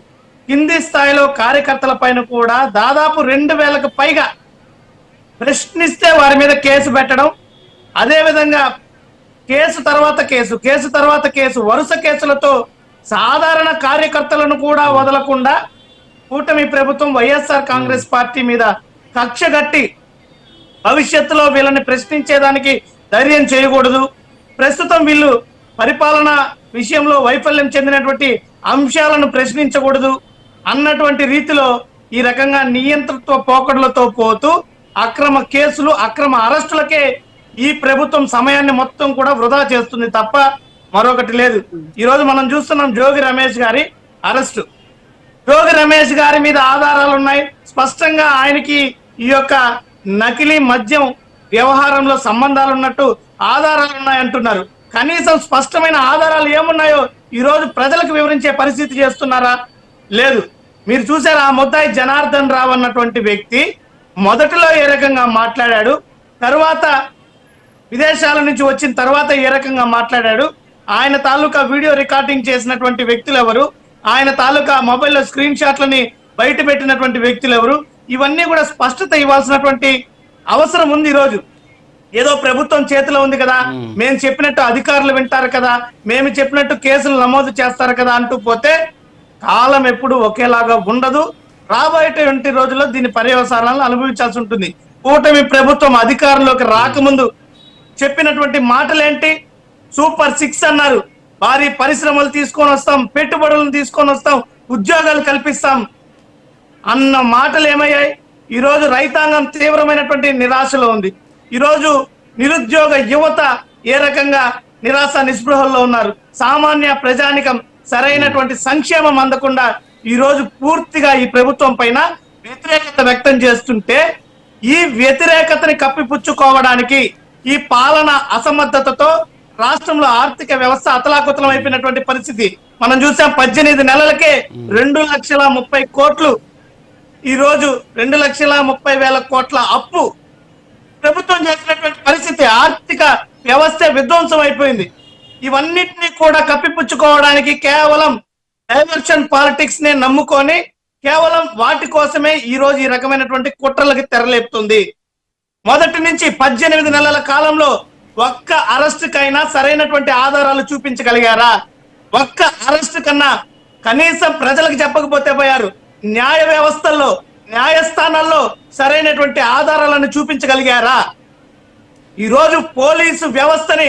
Speaker 5: కింది స్థాయిలో కార్యకర్తల పైన కూడా దాదాపు 2000కు పైగా ప్రశ్నిస్తే వారి మీద కేసు పెట్టడం, అదేవిధంగా కేసు తర్వాత కేసు వరుస కేసులతో సాధారణ కార్యకర్తలను కూడా వదలకుండా కూటమి ప్రభుత్వం వైఎస్ఆర్ కాంగ్రెస్ పార్టీ మీద కక్ష గట్టి భవిష్యత్తులో వీళ్ళని ప్రశ్నించేదానికి ధైర్యం చేయకూడదు, ప్రస్తుతం వీళ్ళు పరిపాలన విషయంలో వైఫల్యం చెందినటువంటి అంశాలను ప్రశ్నించకూడదు అన్నటువంటి రీతిలో ఈ రకంగా నియంతృత్వ పోకడలతో పోతూ అక్రమ కేసులు, అక్రమ అరెస్టులకే ఈ ప్రభుత్వం సమయాన్ని మొత్తం కూడా వృధా చేస్తుంది తప్ప మరొకటి లేదు. ఈ రోజు మనం చూస్తున్నాం జోగి రమేష్ గారి అరెస్టు. జోగి రమేష్ గారి మీద ఆధారాలు ఉన్నాయి, స్పష్టంగా ఆయనకి ఈ యొక్క నకిలీ మద్యం వ్యవహారంలో సంబంధాలు ఉన్నట్టు ఆధారాలు ఉన్నాయంటున్నారు. కనీసం స్పష్టమైన ఆధారాలు ఏమున్నాయో ఈ రోజు ప్రజలకు వివరించే పరిస్థితి చేస్తున్నారా? లేదు. మీరు చూసారు, ఆ ముద్దాయి జనార్దన్ రావు అన్నటువంటి వ్యక్తి మొదటిలో ఏ రకంగా మాట్లాడాడు, తర్వాత విదేశాల నుంచి వచ్చిన తర్వాత ఏ రకంగా మాట్లాడాడు, ఆయన తాలూకా వీడియో రికార్డింగ్ చేసినటువంటి వ్యక్తులు ఎవరు, ఆయన తాలూకా మొబైల్లో స్క్రీన్ షాట్లని బయట పెట్టినటువంటి వ్యక్తులు ఎవరు, ఇవన్నీ కూడా స్పష్టత ఇవ్వాల్సినటువంటి అవసరం ఉంది. ఈ రోజు ఏదో ప్రభుత్వం చేతిలో ఉంది కదా, మేము చెప్పినట్టు అధికారులు వింటారు కదా, మేము చెప్పినట్టు కేసులు నమోదు చేస్తారు కదా అంటూ పోతే కాలం ఎప్పుడు ఒకేలాగా ఉండదు. రాబోయేటువంటి రోజుల్లో దీని పర్యవసానాలను అనుభవించాల్సి ఉంటుంది. కూటమి ప్రభుత్వం అధికారంలోకి రాకముందు చెప్పినటువంటి మాటలేంటి? సూపర్ 6 అన్నారు, భారీ పరిశ్రమలు తీసుకొని వస్తాం, పెట్టుబడులను తీసుకొని వస్తాం, ఉద్యోగాలు కల్పిస్తాం అన్న మాటలు ఏమయ్యాయి? ఈరోజు రైతాంగం తీవ్రమైనటువంటి నిరాశలో ఉంది. ఈరోజు నిరుద్యోగ యువత ఏ రకంగా నిరాశ నిస్పృహల్లో ఉన్నారు. సామాన్య ప్రజానికం సరైనటువంటి సంక్షేమం అందకుండా ఈ రోజు పూర్తిగా ఈ ప్రభుత్వం పైన వ్యతిరేకత వ్యక్తం చేస్తుంటే, ఈ వ్యతిరేకతని కప్పిపుచ్చుకోవడానికి ఈ పాలన అసమర్థతతో రాష్ట్రంలో ఆర్థిక వ్యవస్థ అతలాకుతలం అయిపోయినటువంటి పరిస్థితి మనం చూసాం. 18 నెలలకే 2,30,00,000 కోట్లు, ఈ రోజు 2,30,000 కోట్ల అప్పు ప్రభుత్వం చేసినటువంటి పరిస్థితి. ఆర్థిక వ్యవస్థ విధ్వంసం అయిపోయింది. ఇవన్నిటినీ కూడా కప్పిపుచ్చుకోవడానికి కేవలం డైవర్షన్ పాలిటిక్స్ నే నమ్ముకొని కేవలం వాటి కోసమే ఈ రోజు ఈ రకమైనటువంటి కుట్రలకి తెరలేపుతుంది. మొదటి నుంచి 18 నెలల కాలంలో ఒక్క అరెస్ట్ కైనా సరైనటువంటి ఆధారాలు చూపించగలిగారా? ఒక్క అరెస్ట్ కన్నా కనీసం ప్రజలకు చెప్పకపోతే పోయారు, న్యాయ వ్యవస్థల్లో, న్యాయస్థానాల్లో సరైనటువంటి ఆధారాలను చూపించగలిగారా? ఈ రోజు పోలీసు వ్యవస్థని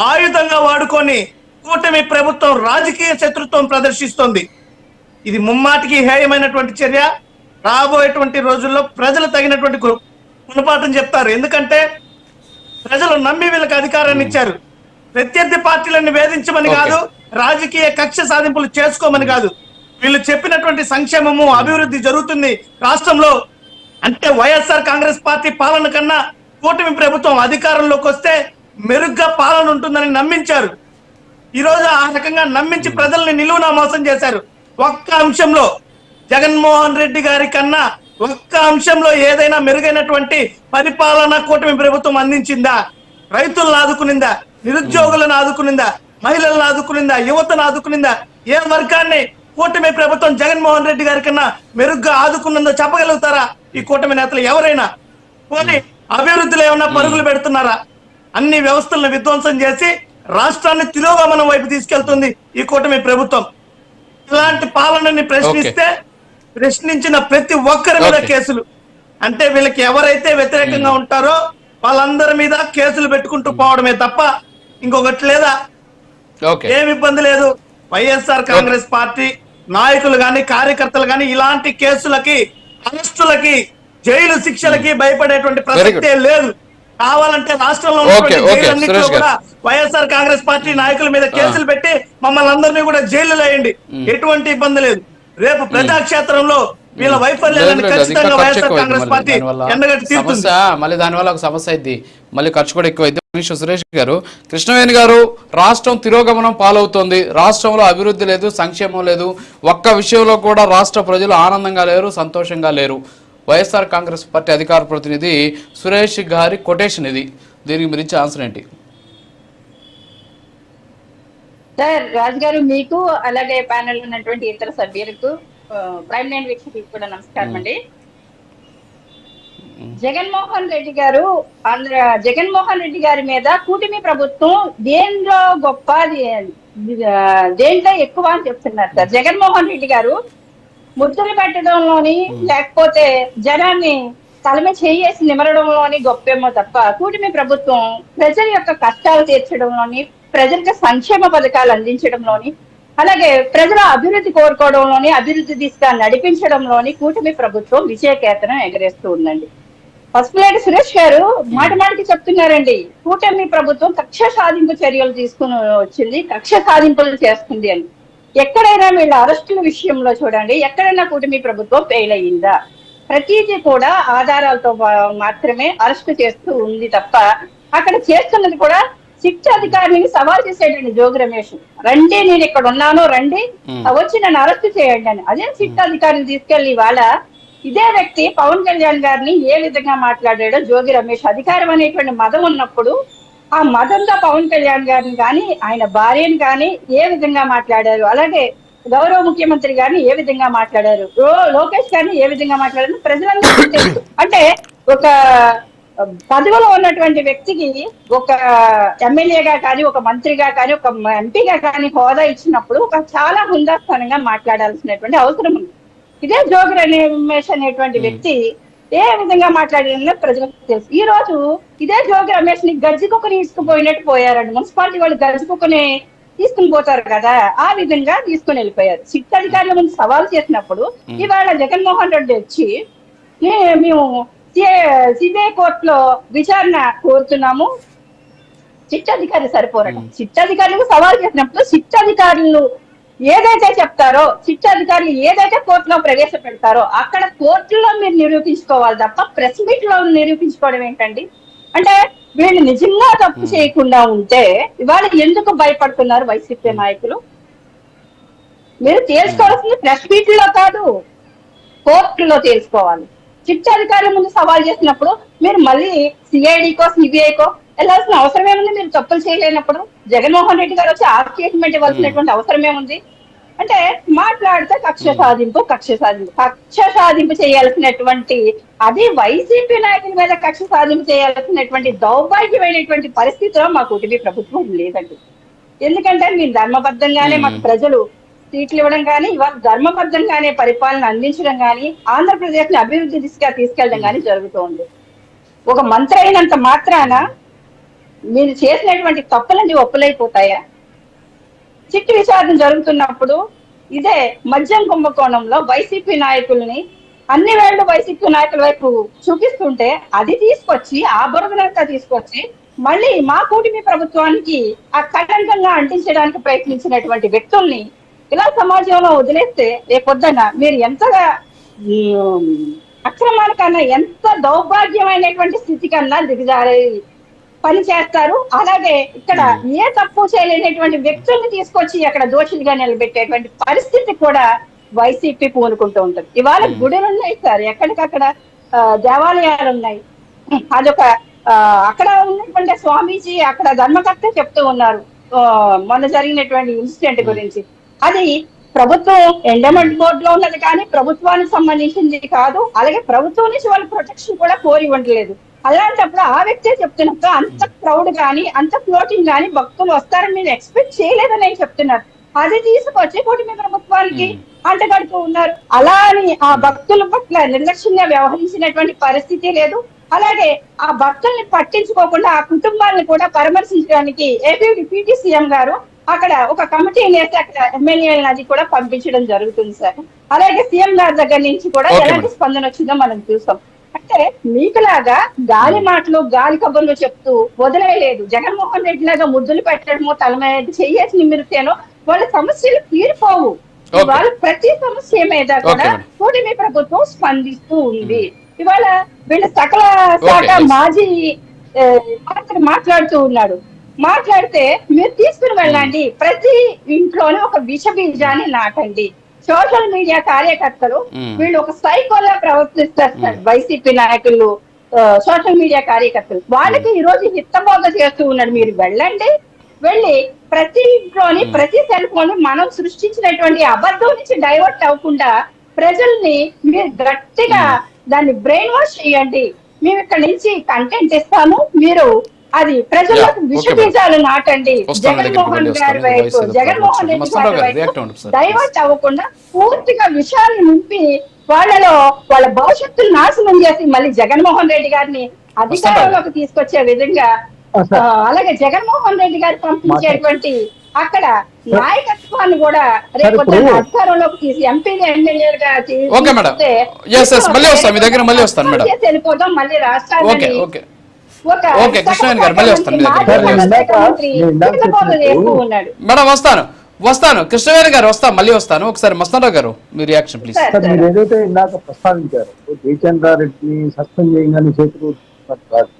Speaker 5: ఆయుధంగా వాడుకొని కూటమి ప్రభుత్వం రాజకీయ శత్రుత్వం ప్రదర్శిస్తోంది. ఇది ముమ్మాటికి హేయమైనటువంటి చర్య. రాబోయేటువంటి రోజుల్లో ప్రజలు తగినటువంటి గుణపాఠం చెప్తారు. ఎందుకంటే ప్రజలు నమ్మి వీళ్ళకి అధికారాన్ని ఇచ్చారు. ప్రత్యర్థి పార్టీలను వేధించమని కాదు, రాజకీయ కక్ష సాధింపులు చేసుకోమని కాదు. వీళ్ళు చెప్పినటువంటి సంక్షేమము అభివృద్ధి జరుగుతుంది రాష్ట్రంలో అంటే వైఎస్ఆర్ కాంగ్రెస్ పార్టీ పాలన కన్నా కూటమి ప్రభుత్వం అధికారంలోకి వస్తే మెరుగ్గా పాలన ఉంటుందని నమ్మించారు. ఈ రోజు ఆ రకంగా నమ్మించి ప్రజల్ని నిలువునా మోసం చేశారు. ఒక్క అంశంలో జగన్మోహన్ రెడ్డి గారి కన్నా ఒక్క అంశంలో ఏదైనా మెరుగైనటువంటి పరిపాలన కూటమి ప్రభుత్వం అందించిందా? రైతులను ఆదుకునిందా? నిరుద్యోగులను ఆదుకునిందా? మహిళలను ఆదుకునిందా? యువతను ఆదుకునిందా? ఏ వర్గాన్ని కూటమి ప్రభుత్వం జగన్మోహన్ రెడ్డి గారి కన్నా మెరుగ్గా ఆదుకున్నదో చెప్పగలుగుతారా ఈ కూటమి నేతలు ఎవరైనా? పోనీ అభివృద్ధిలో ఏమన్నా పరుగులు పెడుతున్నారా? అన్ని వ్యవస్థలను విధ్వంసం చేసి రాష్ట్రాన్ని తిరోగమనం వైపు తీసుకెళ్తుంది ఈ కూటమి ప్రభుత్వం. ఇలాంటి పాలనని ప్రశ్నించిన ప్రతి ఒక్కరి మీద కేసులు. అంటే వీళ్ళకి ఎవరైతే వ్యతిరేకంగా ఉంటారో వాళ్ళందరి మీద కేసులు పెట్టుకుంటూ పోవడమే తప్ప ఇంకొకటి లేదా? ఏమి ఇబ్బంది లేదు. వైఎస్ఆర్ కాంగ్రెస్ పార్టీ నాయకులు గాని కార్యకర్తలు గాని ఇలాంటి కేసులకి, అరెస్టులకి, జైలు శిక్షలకి భయపడేటువంటి ప్రసక్తే లేదు. కావాలంటే రాష్ట్రంలో జైలన్నింటిలో కూడా వైఎస్ఆర్ కాంగ్రెస్ పార్టీ నాయకుల మీద కేసులు పెట్టి మమ్మల్ని అందరినీ కూడా జైలు వేయండి, ఎటువంటి ఇబ్బంది లేదు. రేపు ప్రజాక్షేత్రంలో వీళ్ళ వైఫల్యాలను ఖచ్చితంగా వైఎస్ఆర్ కాంగ్రెస్ పార్టీ ఎండగట్టి తీరుతుంది.
Speaker 1: మళ్ళీ దానివల్ల ఒక సమస్య అయింది, మళ్ళీ ఖర్చు కూడా ఎక్కువ అయింది. సురేష్ గారు, కృష్ణవేణి గారు, రాష్ట్రం తిరోగమనం పాలవుతోంది, రాష్ట్రంలో అభివృద్ధి లేదు, సంక్షేమం లేదు, ఒక్క విషయంలో కూడా రాష్ట్ర ప్రజలు ఆనందంగా లేరు, సంతోషంగా లేరు. వైఎస్ఆర్ కాంగ్రెస్ పార్టీ అధికార ప్రతినిధి సురేష్ గారి కొటేషన్ ఇది. దీనికి మీరు ఇచ్చే ఆన్సర్ ఏంటి?
Speaker 6: సార్, రాజు గారు, మీకు అలాగే ప్యానెల్ ఉన్నటువంటి ఇతర సభ్యులకు, ప్రైమ్ లైన్ వీక్షకులకు కూడా నమస్కారం అండి. జగన్మోహన్ రెడ్డి గారి మీద కూటమి ప్రభుత్వం దేంట్లో గొప్ప, దేంట్లో ఎక్కువ అని చెప్తున్నారు సార్. జగన్మోహన్ రెడ్డి గారు ముద్దులు పెట్టడంలోని లేకపోతే జనాన్ని తలమే చేసి నిమరడంలోని గొప్పేమో తప్ప కూటమి ప్రభుత్వం ప్రజల యొక్క కష్టాలు తీర్చడంలోని, ప్రజలకు సంక్షేమ పథకాలు అందించడంలోని, అలాగే ప్రజల అభివృద్ధి కోరుకోవడంలోని, అభివృద్ధి దిశగా నడిపించడంలోని కూటమి ప్రభుత్వం విజయకేతనం ఎగరేస్తూ ఉందండి. పసుపులేటి సురేష్ గారు మాటికి చెప్తున్నారండి, కూటమి ప్రభుత్వం కక్ష సాధింపు చర్యలు తీసుకుని వచ్చింది, కక్ష సాధింపులు చేస్తుంది అని. ఎక్కడైనా వీళ్ళ అరెస్టుల విషయంలో చూడండి, ఎక్కడైనా కూటమి ప్రభుత్వం ఫెయిల్ అయ్యిందా? ప్రతిదీ కూడా ఆధారాలతో మాత్రమే అరెస్టు చేస్తూ ఉంది తప్ప అక్కడ చేస్తున్నది కూడా శిక్ష అధికారిని సవాల్ చేసేటండి జోగి రమేష్. రండి, నేను ఇక్కడ ఉన్నాను, రండి, వచ్చి నన్ను అరెస్ట్ చేయండి అని. అదే శిక్ష అధికారిని తీసుకెళ్లి వాళ్ళ ఇదే వ్యక్తి పవన్ కళ్యాణ్ గారిని ఏ విధంగా మాట్లాడాడో జోగి రమేష్. అధికారం అనేటువంటి మదం ఉన్నప్పుడు ఆ మదంతో పవన్ కళ్యాణ్ గారిని కానీ, ఆయన భార్యని కానీ ఏ విధంగా మాట్లాడారు, అలాగే గౌరవ ముఖ్యమంత్రి గారిని ఏ విధంగా మాట్లాడారు, లోకేష్ గారిని ఏ విధంగా మాట్లాడారు ప్రజలందరికీ తెలుసు. అంటే ఒక పదవిలో ఉన్నటువంటి వ్యక్తికి ఒక ఎమ్మెల్యేగా కానీ, ఒక మంత్రిగా కానీ, ఒక ఎంపీగా కానీ హోదా ఇచ్చినప్పుడు ఒక చాలా హుందాస్థానంగా మాట్లాడాల్సినటువంటి అవసరం ఉంది. ఇదే జోగి రమేష్ అనేటువంటి వ్యక్తి ఏ విధంగా మాట్లాడిన ప్రజలకు తెలుసు. ఈ రోజు ఇదే జోగి రమేష్ ని గజ్జి కుక్కని తీసుకుపోయినట్టు పోయారండి. మున్సిపాలిటీ వాళ్ళు గజ్జి కుక్కని తీసుకుని పోతారు కదా, ఆ విధంగా తీసుకుని వెళ్ళిపోయారు. శిక్ష అధికారుల ముందు సవాల్ చేసినప్పుడు ఇవాళ జగన్మోహన్ రెడ్డి వచ్చి మేము సిబిఐ కోర్టులో విచారణ కోరుతున్నాము, శిక్షాధికారి సరిపోరట. శిక్షాధికారులకు సవాల్ చేసినప్పుడు శిక్షాధికారులు ఏదైతే చెప్తారో, శిక్షాధికారులు ఏదైతే కోర్టులో ప్రవేశపెడతారో అక్కడ కోర్టులో మీరు నిరూపించుకోవాలి తప్ప ప్రెస్ మీట్ లో నిరూపించుకోవడం ఏంటండి? అంటే వీళ్ళు నిజంగా తప్పు చేయకుండా ఉంటే ఇవాళ ఎందుకు భయపడుతున్నారు వైసీపీ నాయకులు? మీరు తేల్చుకోవాల్సింది ప్రెస్ మీట్ లో కాదు, కోర్టులో తేల్చుకోవాలి. శిక్షాధికారుల ముందు సవాల్ చేసినప్పుడు మీరు మళ్ళీ సిఐడికో సిబిఐకో వెళ్ళాల్సిన అవసరం ఏముంది? మీరు తప్పులు చేయలేనప్పుడు జగన్మోహన్ రెడ్డి గారు వచ్చి ఆ స్టేట్మెంట్ ఇవ్వాల్సినటువంటి అవసరం ఏముంది? అంటే మాట్లాడితే కక్ష సాధింపు చేయాల్సినటువంటి, అది వైసీపీ నాయకుల మీద కక్ష సాధింపు చేయాల్సినటువంటి దౌర్భాగ్యమైనటువంటి పరిస్థితిలో మా కూటమి ప్రభుత్వం లేదండి. ఎందుకంటే మీరు ధర్మబద్ధంగానే మాకు ప్రజలు సీట్లు ఇవ్వడం కానీ, ఇవాళ ధర్మబద్ధంగానే పరిపాలన అందించడం కానీ, ఆంధ్రప్రదేశ్ ని అభివృద్ధి దిశగా తీసుకెళ్లడం కానీ జరుగుతోంది. ఒక మంత్రి అయినంత మాత్రాన మీరు చేసినటువంటి తప్పులన్నీ ఒప్పులైపోతాయా? చిట్టు విచారణ జరుగుతున్నప్పుడు ఇదే మద్యం కుంభకోణంలో వైసీపీ నాయకుల్ని అన్ని వేళ్లు వైసీపీ నాయకుల వైపు చూపిస్తుంటే అది తీసుకొచ్చి ఆ బురదనంతా తీసుకొచ్చి మళ్ళీ మా కూటమి ప్రభుత్వానికి ఆ కటంకంగా అంటించడానికి ప్రయత్నించినటువంటి వ్యక్తుల్ని ఇలా సమాజంలో వదిలేస్తే రేపొద్దున మీరు ఎంతగా అక్రమాల కన్నా ఎంత దౌర్భాగ్యమైనటువంటి స్థితి కన్నా దిగజారి పని చేస్తారు. అలాగే ఇక్కడ ఏ తప్పు చేయలేనటువంటి వ్యక్తుల్ని తీసుకొచ్చి అక్కడ దోషులుగా నిలబెట్టేటువంటి పరిస్థితి కూడా వైసీపీ పూనుకుంటూ ఉంటుంది. ఇవాళ గుడులు ఉన్నాయి సార్, ఎక్కడికక్కడ దేవాలయాలు ఉన్నాయి. అదొక అక్కడ ఉన్నటువంటి స్వామీజీ అక్కడ ధర్మకర్త చెప్తూ ఉన్నారు మొన్న జరిగినటువంటి ఇన్సిడెంట్ గురించి. అది ప్రభుత్వం ఎండోమెంట్ బోర్డులో ఉన్నది కానీ ప్రభుత్వానికి సంబంధించింది కాదు. అలాగే ప్రభుత్వం నుంచి వాళ్ళ ప్రొటెక్షన్ కూడా కోరి ఉండలేదు. అలాంటప్పుడు ఆ వ్యక్తే చెప్తున్నప్పుడు అంత క్రౌడ్ గానీ అంత ఫ్లోటింగ్ గానీ భక్తులు వస్తారని మీరు ఎక్స్పెక్ట్ చేయలేదని నేను చెప్తున్నారు. అది తీసుకొచ్చి కూటమి ప్రభుత్వానికి అంటగడుతూ ఉన్నారు. అలా అని ఆ భక్తుల పట్ల నిర్లక్ష్యంగా వ్యవహరించినటువంటి పరిస్థితి లేదు. అలాగే ఆ భక్తుల్ని పట్టించుకోకుండా ఆ కుటుంబాలను కూడా పరామర్శించడానికి ఏపీ డిప్యూటీ సీఎం గారు అక్కడ ఒక కమిటీ వేసి అక్కడ ఎమ్మెల్యేలను అది కూడా పంపించడం జరుగుతుంది సార్. అలాగే సీఎం గారి దగ్గర నుంచి కూడా ఎలాంటి స్పందన వచ్చిందో మనం చూసాం. అంటే మీకులాగా గాలి మాటలు గాలి కబుర్లు చెప్తూ వదిలేయలేదు. జగన్మోహన్ రెడ్డి లాగా ముద్దులు పెట్టడమో తల మీద చెయ్యేసి నిమిరితేనో వాళ్ళ సమస్యలు తీరిపోవు. ఇవాళ ప్రతి సమస్య మీద కూడా కూటమి ప్రభుత్వం స్పందిస్తూ ఉంది. ఇవాళ వీళ్ళ సకల శాఖ మాజీ మంత్రి మాట్లాడుతూ ఉన్నాడు. మాట్లాడితే మీరు తీసుకుని వెళ్ళండి, ప్రతి ఇంట్లోనే ఒక విష బీజాన్ని నాటండి. సోషల్ మీడియా కార్యకర్తలు వీళ్ళు ఒక సైకోలా ప్రవర్తిస్తారు. వైసీపీ నాయకులు సోషల్ మీడియా కార్యకర్తలు వాళ్ళకి ఈ రోజు హితబోధ చేస్తూ ఉన్నాడు. మీరు వెళ్ళండి, వెళ్ళి ప్రతి ఇంట్లోని ప్రతి సెల్ ఫోన్ మనం సృష్టించినటువంటి అబద్ధం నుంచి డైవర్ట్ అవ్వకుండా ప్రజల్ని మీరు గట్టిగా దాన్ని బ్రెయిన్ వాష్ చేయండి. మేము ఇక్కడ నుంచి కంటెంట్ ఇస్తాము, మీరు అది ప్రజలకు విషబీజాలు నాటండి. జగన్మోహన్ గారి వైపు జగన్మోహన్ రెడ్డి గారి వైపు డైవర్ట్ అవ్వకుండా పూర్తిగా విషయాన్ని నింపి వాళ్ళలో వాళ్ళ భవిష్యత్తును నాశనం చేసి మళ్ళీ జగన్మోహన్ రెడ్డి గారిని అధికారంలోకి తీసుకొచ్చే విధంగా అలాగే జగన్మోహన్ రెడ్డి గారు పంపించేటువంటి అక్కడ నాయకత్వాన్ని కూడా రేపు అధికారంలోకి తీసి ఎంపీలు ఎమ్మెల్యేలుగా వెళ్ళిపోతాం. మళ్ళీ రాష్ట్రాన్ని
Speaker 1: ఓకే కృష్ణవేణి గారు మళ్ళీ వస్తాను మేడం. వస్తాను కృష్ణవేణి గారు మళ్ళీ వస్తాను. ఒకసారి మస్తానరావు గారు మీ రియాక్షన్ ప్లీజ్.
Speaker 2: మీరు ఏదైతే ఇందాక ప్రస్తావించారు జయచంద్రారెడ్డిని సస్పెండ్ చేయగానే చేతులు కాదు,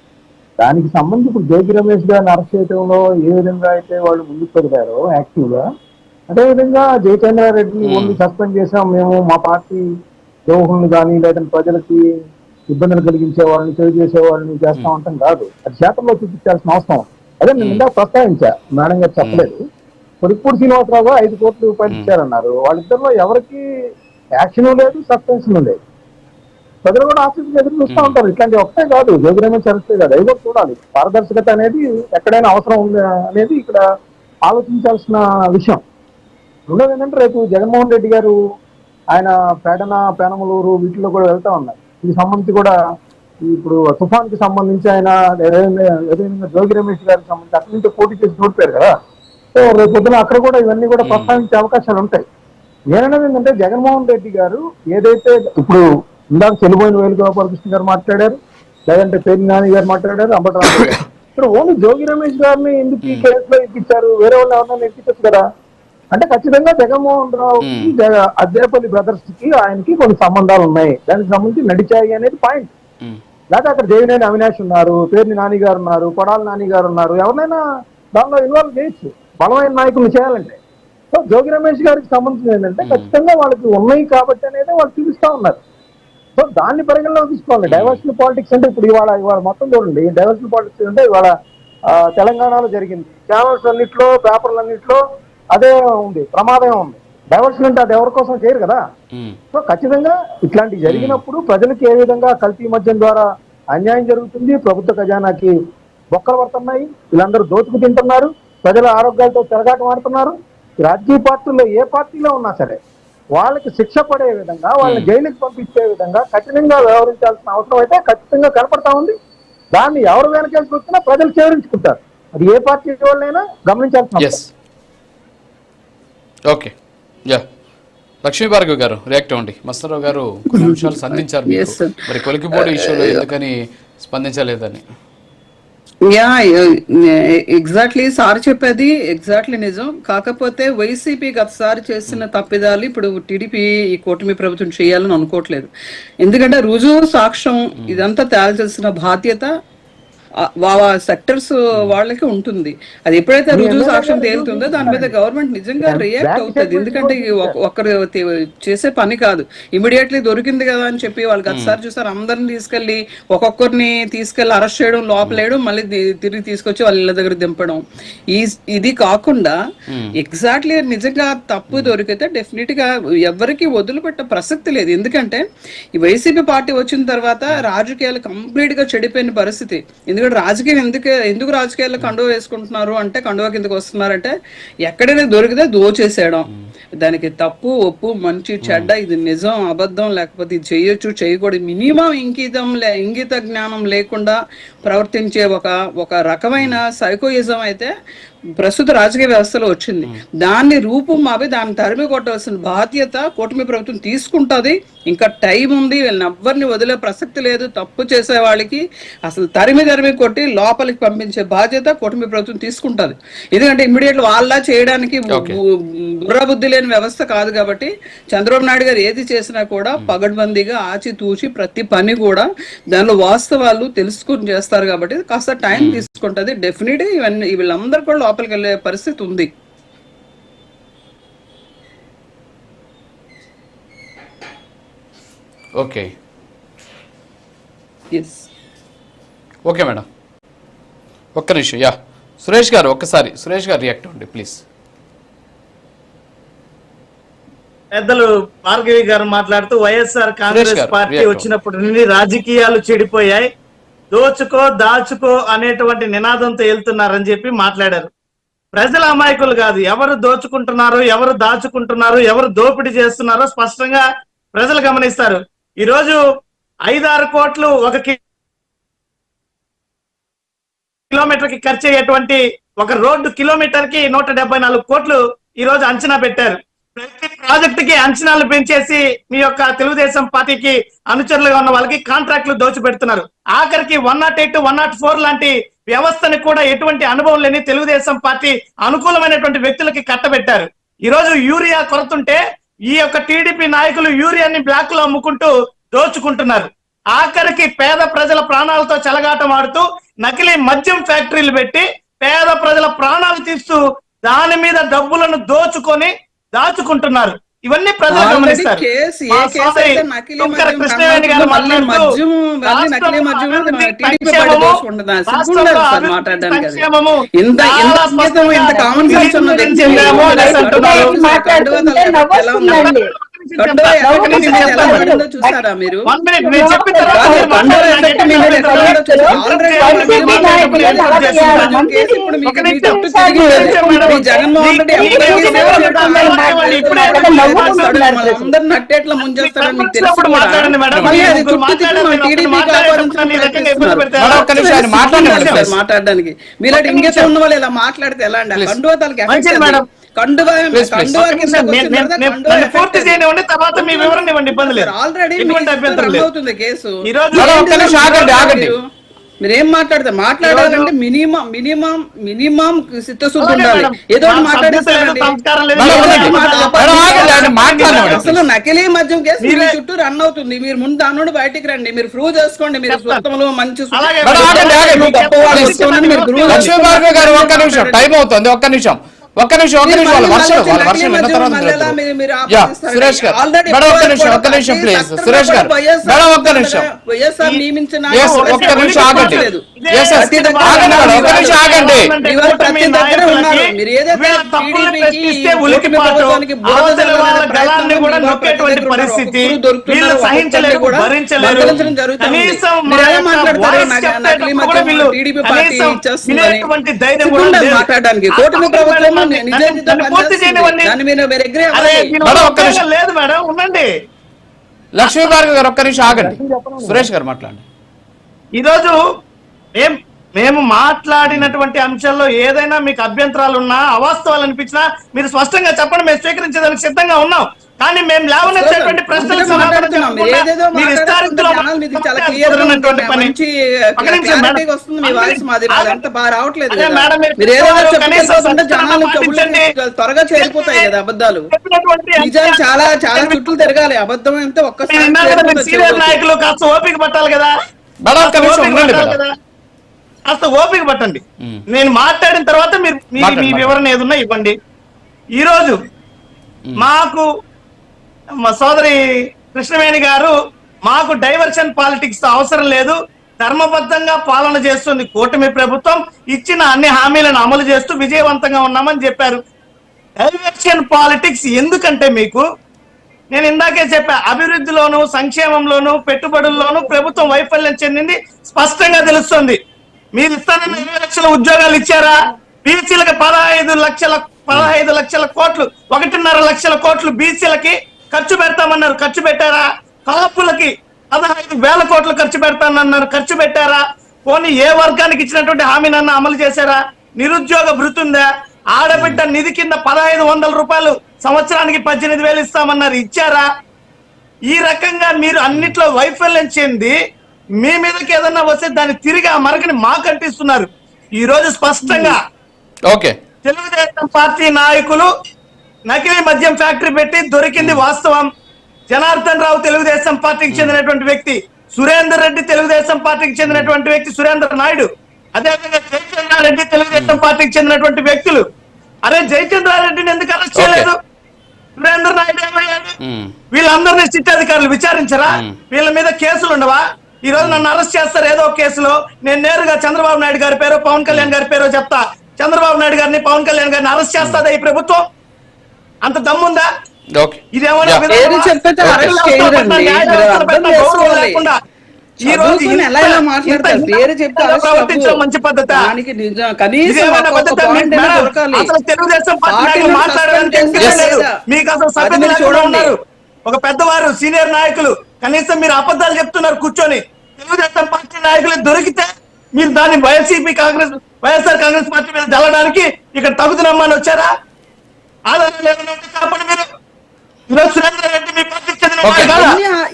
Speaker 2: దానికి సంబంధించి ఇప్పుడు జోగి రమేష్ గారిని అరెస్ట్ చేయడంలో ఏ విధంగా అయితే వాళ్ళు ముందుకు పెడతారో యాక్టివ్ గా, అదే విధంగా జయచంద్రారెడ్డిని ఓన్లీ సస్పెండ్ చేసాం మేము మా పార్టీ ద్రోహులను కానీ లేదంటే ప్రజలకి ఇబ్బందులు కలిగించే వాళ్ళని చెడు చేసే వాళ్ళని చేస్తా ఉంటాం కాదు, అది శాతంలో చూపించాల్సిన అవసరం. అదే నేను ఇందాక ప్రస్తావించా, మేడం గారు చెప్పలేదు. పొడిపూడి శ్రీనివాసరావు 5 కోట్ల రూపాయలు ఇచ్చారన్నారు. వాళ్ళిద్దరిలో ఎవరికి యాక్షన్ లేదు, సస్పెన్షన్ లేదు. ప్రజలు కూడా ఆసక్తిగా ఎదురు చూస్తూ ఉంటారు. ఇట్లాంటి ఒకటే కాదు, జోగి రమేష్ అరెస్టే కాదు, అవి కూడా చూడాలి. పారదర్శకత అనేది ఎక్కడైనా అవసరం ఉంది అనేది ఇక్కడ ఆలోచించాల్సిన విషయం. రెండోది ఏంటంటే రేపు జగన్మోహన్ రెడ్డి గారు ఆయన పేనమలూరు వీటిలో కూడా వెళ్తా ఉన్నారు. దీనికి సంబంధించి కూడా ఇప్పుడు తుఫాన్ కి సంబంధించి ఆయన ఏదైనా జోగి రమేష్ గారికి సంబంధించి అక్కడి నుంచి పోటీ చేసి చూడిపోయారు కదా. సో రేపు పొద్దున అక్కడ కూడా ఇవన్నీ కూడా ప్రస్తావించే అవకాశాలు ఉంటాయి. నేననేది ఏంటంటే జగన్మోహన్ రెడ్డి గారు ఏదైతే ఇప్పుడు ఇందాక చెలిపోయిన వేణుగోపాలకృష్ణ గారు మాట్లాడారు, లేదంటే పేర్ని నాని గారు మాట్లాడారు, అంబటరావు గారు. ఇప్పుడు ఓన్లీ జోగి రమేష్ గారిని ఎందుకు ఈ కేసులో ఎక్కించారు, వేరే వాళ్ళు ఎవరైనా ఎక్కించచ్చు కదా. అంటే ఖచ్చితంగా జగన్మోహన్ రావుకి అద్దేపల్లి బ్రదర్స్ కి ఆయనకి కొన్ని సంబంధాలు ఉన్నాయి, దానికి సంబంధించి నడిచాయి అనేది పాయింట్. లేకపోతే అక్కడ జయనేని అవినాష్ ఉన్నారు, పేర్ని నాని గారు ఉన్నారు, కొడాల నాని గారు ఉన్నారు, ఎవరినైనా దానిలో ఇన్వాల్వ్ చేయొచ్చు బలమైన నాయకులు చేయాలంటే. సో జోగి రమేష్ గారికి సంబంధించి ఏంటంటే ఖచ్చితంగా వాళ్ళకి ఉన్నాయి కాబట్టి అనేది వాళ్ళు చూపిస్తా ఉన్నారు. సో దాన్ని పరిగణలోకి తీసుకోవాలి. డైవర్షన్ పాలిటిక్స్ అంటే ఇప్పుడు ఇవాళ మొత్తం చూడండి, డైవర్షన్ పాలిటిక్స్ అంటే ఇవాళ తెలంగాణలో జరిగింది. ఛానల్స్ అన్నింటిలో పేపర్లన్నింటిలో అదే ఉంది, ప్రమాదం ఉంది. డైవర్షన్ అంటే అది ఎవరి కోసం చేయరు కదా. సో ఖచ్చితంగా ఇట్లాంటివి జరిగినప్పుడు ప్రజలకు ఏ విధంగా కల్తీ మద్యం ద్వారా అన్యాయం జరుగుతుంది, ప్రభుత్వ ఖజానాకి బొక్కలు పడుతున్నాయి, వీళ్ళందరూ దోచుకు తింటున్నారు, ప్రజల ఆరోగ్యాలతో తిరగాటం ఆడుతున్నారు. రాజకీయ పార్టీల్లో ఏ పార్టీలో ఉన్నా సరే వాళ్ళకి శిక్ష పడే విధంగా, వాళ్ళని జైలుకి పంపించే విధంగా కఠినంగా వ్యవహరించాల్సిన అవసరం అయితే ఖచ్చితంగా కనపడతా ఉంది. దాన్ని ఎవరు వెనకేసి వచ్చినా ప్రజలు చేరించుకుంటారు. అది ఏ పార్టీ వాళ్ళైనా గమనించాల్సిన అవసరం.
Speaker 1: Yes okay ya Lakshmi Bhargav garu react అవ్వండి. మస్తారావు గారు కొన్ని అంశాలు సంధించారు మీకు.
Speaker 3: Yes, sir.
Speaker 1: మరి కొలికిబోర్డు ఇష్యూలో ఎందుకని స్పందించలేదని.
Speaker 3: యా ఎగ్జాక్ట్లీ సార్ చెప్పేది ఎగ్జాక్ట్లీ నిజం. కాకపోతే వైసీపీ గతసారి చేసిన తప్పిదాలు ఇప్పుడు టీడీపీ ఈ కూటమి ప్రభుత్వం చేయాలని అనుకోవట్లేదు. ఎందుకంటే రుజువు సాక్ష్యం ఇదంతా తేల్చాల్సిన బాధ్యత సెక్టర్స్ వాళ్ళకి ఉంటుంది. అది ఎప్పుడైతే రుజువు సాక్ష్యం తేలుతుందో దాని మీద గవర్నమెంట్ నిజంగా రియాక్ట్ అవుతుంది. ఎందుకంటే ఒక్కరు చేసే పని కాదు. ఇమీడియట్లీ దొరికింది కదా అని చెప్పి వాళ్ళు గతసారి చూసారు అందరిని తీసుకెళ్లి ఒక్కొక్కరిని తీసుకెళ్లి అరెస్ట్ చేయడం, లోపలేయడం, మళ్ళీ తిరిగి తీసుకొచ్చి వాళ్ళ ఇళ్ళ దగ్గర దింపడం. ఇది కాకుండా ఎగ్జాక్ట్లీ నిజంగా తప్పు దొరికితే డెఫినెట్ గా ఎవరికి వదిలిపెట్టే ప్రసక్తి లేదు. ఎందుకంటే ఈ వైసీపీ పార్టీ వచ్చిన తర్వాత రాజకీయాలు కంప్లీట్ గా చెడిపోయిన పరిస్థితి. ఎందుకంటే రాజకీయం ఎందుకు రాజకీయాల్లో కండువ వేసుకుంటున్నారు అంటే, కండువ కిందకు వస్తున్నారంటే ఎక్కడైనా దొరికితే దోచేసేయడం. దానికి తప్పు ఒప్పు మంచి చెడ్డ, ఇది నిజం అబద్ధం, లేకపోతే ఇది చేయొచ్చు చేయకూడదు, మినిమం ఇంగిత జ్ఞానం లేకుండా ప్రవర్తించే ఒక రకమైన సైకోయిజం అయితే ప్రస్తుత రాజకీయ వ్యవస్థలో వచ్చింది. దాన్ని రూపం మాపి దాన్ని తరిమి కొట్టవలసిన బాధ్యత కూటమి ప్రభుత్వం తీసుకుంటుంది. ఇంకా టైం ఉంది, వీళ్ళని ఎవ్వరిని వదిలే ప్రసక్తి లేదు. తప్పు చేసే వాళ్ళకి అసలు తరిమి కొట్టి లోపలికి పంపించే బాధ్యత కూటమి ప్రభుత్వం తీసుకుంటుంది. ఎందుకంటే ఇమ్మీడియట్ వాళ్ళ చేయడానికి బుర్రబుద్ధి లేని వ్యవస్థ కాదు. కాబట్టి చంద్రబాబు నాయుడు గారు ఏది చేసినా కూడా పగడ్బందీగా ఆచితూచి ప్రతి పని కూడా దానిలో వాస్తవాలు తెలుసుకుని చేస్తారు. కాబట్టి కాస్త టైం తీసుకుంటుంది. డెఫినెట్ గా ఇవన్నీ వీళ్ళందరూ కూడా లోపలికి వెళ్ళే పరిస్థితి ఉంది.
Speaker 1: ఓకే
Speaker 3: ఎస్
Speaker 1: ఓకే మేడం ఒక్క నిమిషం. యా సురేష్ గారు ఒక్కసారి సురేష్ గారు రియాక్ట్ అవ్వండి ప్లీజ్.
Speaker 5: పెద్దలు భార్గవి గారు మాట్లాడుతూ వైఎస్ఆర్ కాంగ్రెస్ పార్టీ వచ్చినప్పటి నుండి రాజకీయాలు చెడిపోయాయి, దోచుకో దాచుకో అనేటువంటి నినాదంతో వెళ్తున్నారని చెప్పి మాట్లాడారు. ప్రజల అమాయకులు కాదు, ఎవరు దోచుకుంటున్నారు, ఎవరు దాచుకుంటున్నారు, ఎవరు దోపిడీ చేస్తున్నారో స్పష్టంగా ప్రజలు గమనిస్తారు. ఈ రోజు 5-6 కోట్లు ఒక కిలోమీటర్ కి ఖర్చు అయ్యేటువంటి ఒక రోడ్డు కిలోమీటర్ కి 174 కోట్లు ఈ రోజు అంచనా పెట్టారు. ప్రతి ప్రాజెక్ట్ కి అంచనాలు పెంచేసి మీ యొక్క తెలుగుదేశం పార్టీకి అనుచరులుగా ఉన్న వాళ్ళకి కాంట్రాక్టులు దోచిపెడుతున్నారు. ఆఖరికి 108, 104 లాంటి వ్యవస్థని కూడా ఎటువంటి అనుభవం లేని తెలుగుదేశం పార్టీ అనుకూలమైనటువంటి వ్యక్తులకి కట్టబెట్టారు. ఈ రోజు యూరియా కొరతుంటే ఈ యొక్క టీడీపీ నాయకులు యూరియాని బ్లాక్ లో అమ్ముకుంటూ దోచుకుంటున్నారు. ఆఖరికి పేద ప్రజల ప్రాణాలతో చెలగాటం ఆడుతూ నకిలీ మద్యం ఫ్యాక్టరీలు పెట్టి పేద ప్రజల ప్రాణాలు తీస్తూ దాని మీద డబ్బులను దాచుకుంటున్నారు. ఇవన్నీ ప్రజలు గమనిస్తారు. కృష్ణవేణి గారు
Speaker 3: చూసారా మీరు? జగన్మోహన్ రెడ్డి అందరు నట్టేట్లా ముంచేస్తారని మీకు తెలుసు. మాట్లాడడానికి మీలాంటి ఇంకేత ఉన్న వాళ్ళు ఇలా మాట్లాడితే ఎలా అండి? కండువతలకి అవుతుంది కేసు. మీరేం మాట్లాడతారు? మాట్లాడాలంటే మినిమం చిత్తశుద్ధి ఉండాలి. ఏదో అసలు నకిలీ మద్యం కేసు మీ చుట్టూ రన్ అవుతుంది. మీరు ముందు దాని నుండి బయటికి రండి. మీరు ప్రూవ్ చేసుకోండి. మీరు స్వతంలో మంచి
Speaker 1: సురేష్ గారు ఒక్క నిమిషం ప్లీజ్. సురేష్ గారు ఒక్క నిమిషం ఆగండి.
Speaker 3: మాట్లాడడానికి కూటమి ప్రభుత్వం
Speaker 5: లేదు మేడం, ఉండండి.
Speaker 1: లక్ష్మీ భార్గవ్ గారు ఒక్క నిమిషం ఆగండి. సురేష్ గారు మాట్లాడండి.
Speaker 5: ఈరోజు మేము మాట్లాడినటువంటి అంశాల్లో ఏదైనా మీకు అభ్యంతరాలు ఉన్నా, అవాస్తవాలు అనిపించినా మీరు స్పష్టంగా చెప్పండి, మేము స్వీకరించేదానికి సిద్ధంగా ఉన్నాం. కానీ మేము లేవనెత్తేటువంటి ప్రశ్నలకు సమాధానం చెప్పకుండా మీరు ఇష్టారీతిలో మాట్లాడుతున్నటువంటి పని. ఒక నిమిషం మేడం. అదే మేడం,
Speaker 3: త్వరగా చేరిపోతాయి కదా అబద్ధాలు. నిజాలు చాలా చాలా చుట్టూ తిరగాలి. అబద్ధం అంటే ఒక్కసారి
Speaker 5: సీనియర్ నాయకులు కాస్త ఓపిక పట్టాలి కదా, కాస్త ఓపిక పట్టండి. నేను మాట్లాడిన తర్వాత మీరు మీ వివరణ ఏదన్నా ఇవ్వండి. ఈరోజు మాకు మా సోదరి కృష్ణవేణి గారు మాకు డైవర్షన్ పాలిటిక్స్ అవసరం లేదు, ధర్మబద్ధంగా పాలన చేస్తుంది కూటమి ప్రభుత్వం, ఇచ్చిన అన్ని హామీలను అమలు చేస్తూ విజయవంతంగా ఉన్నామని చెప్పారు. డైవర్షన్ పాలిటిక్స్ ఎందుకంటే మీకు నేను ఇందాకే చెప్పా, అభివృద్ధిలోను సంక్షేమంలోను పెట్టుబడుల్లోనూ ప్రభుత్వం వైఫల్యం చెందింది స్పష్టంగా తెలుస్తుంది. మీరు ఇస్తానన్న 20 లక్షల ఉద్యోగాలు ఇచ్చారా? బీసీలకు 15 లక్షల కోట్లు, 1.5 లక్షల కోట్లు బీసీలకి ఖర్చు పెడతామన్నారు, ఖర్చు పెట్టారా? కాపులకి 15,000 కోట్లు ఖర్చు పెడతానన్నారు, ఖర్చు పెట్టారా? పోనీ ఏ వర్గానికి ఇచ్చినటువంటి హామీనన్నా అమలు చేశారా? నిరుద్యోగ భృతి ఉందా? ఆడబిడ్డ నిధి కింద 1,500 రూపాయలు సంవత్సరానికి 18,000 ఇస్తామన్నారు, ఇచ్చారా? ఈ రకంగా మీరు అన్నిట్లో వైఫల్యం చెంది మీ మీదకి ఏదన్నా వస్తే దాన్ని తిరిగి ఆ మరకని మాకు అంటిస్తున్నారు. ఈ రోజు స్పష్టంగా తెలుగుదేశం పార్టీ నాయకులు నకిలీ మద్యం ఫ్యాక్టరీ పెట్టి దొరికింది వాస్తవం. జనార్దన్ రావు తెలుగుదేశం పార్టీకి చెందినటువంటి వ్యక్తి, సురేందర్ రెడ్డి తెలుగుదేశం పార్టీకి చెందినటువంటి వ్యక్తి, సురేందర్ నాయుడు, అదేవిధంగా జయచంద్రారెడ్డి తెలుగుదేశం పార్టీకి చెందినటువంటి వ్యక్తులు. అరే జయచంద్రారెడ్డిని ఎందుకు అరెస్ట్ చేయలేదు? సురేందర్ నాయుడు ఏమయ్యాడు? వీళ్ళందరినీ సిట్ అధికారులు విచారించరా? వీళ్ళ మీద కేసులు ఉండవా? ఈ రోజు నన్ను అరెస్ట్ చేస్తారు ఏదో కేసులో, నేను నేరుగా చంద్రబాబు నాయుడు గారి పేరు పవన్ కళ్యాణ్ గారి పేరు చెప్తా, చంద్రబాబు నాయుడు గారిని పవన్ కళ్యాణ్ గారిని అరెస్ట్ చేస్తాదా ఈ ప్రభుత్వం? అంత దమ్ముందా? ఇదేమన్నా మంచి పద్ధతి? అసలు తెలుగుదేశం పార్టీ మాట్లాడడానికి మీకు అసలు సభ్యులు ఉన్నారు, ఒక పెద్దవారు సీనియర్ నాయకులు, కనీసం మీరు అబద్ధాలు చెప్తున్నారు కూర్చొని. తెలుగుదేశం పార్టీ నాయకులు దొరికితే మీరు దాన్ని వైఎస్ఆర్ కాంగ్రెస్ పార్టీ మీద జల్లడానికి ఇక్కడ తగుదనమ్మని వచ్చారా? ఆధారాలు ఏమైనా ఉంటే చెప్పండి. మీరు ఈరోజు సురేంద్ర రెడ్డి మీ పార్టీకి చెందిన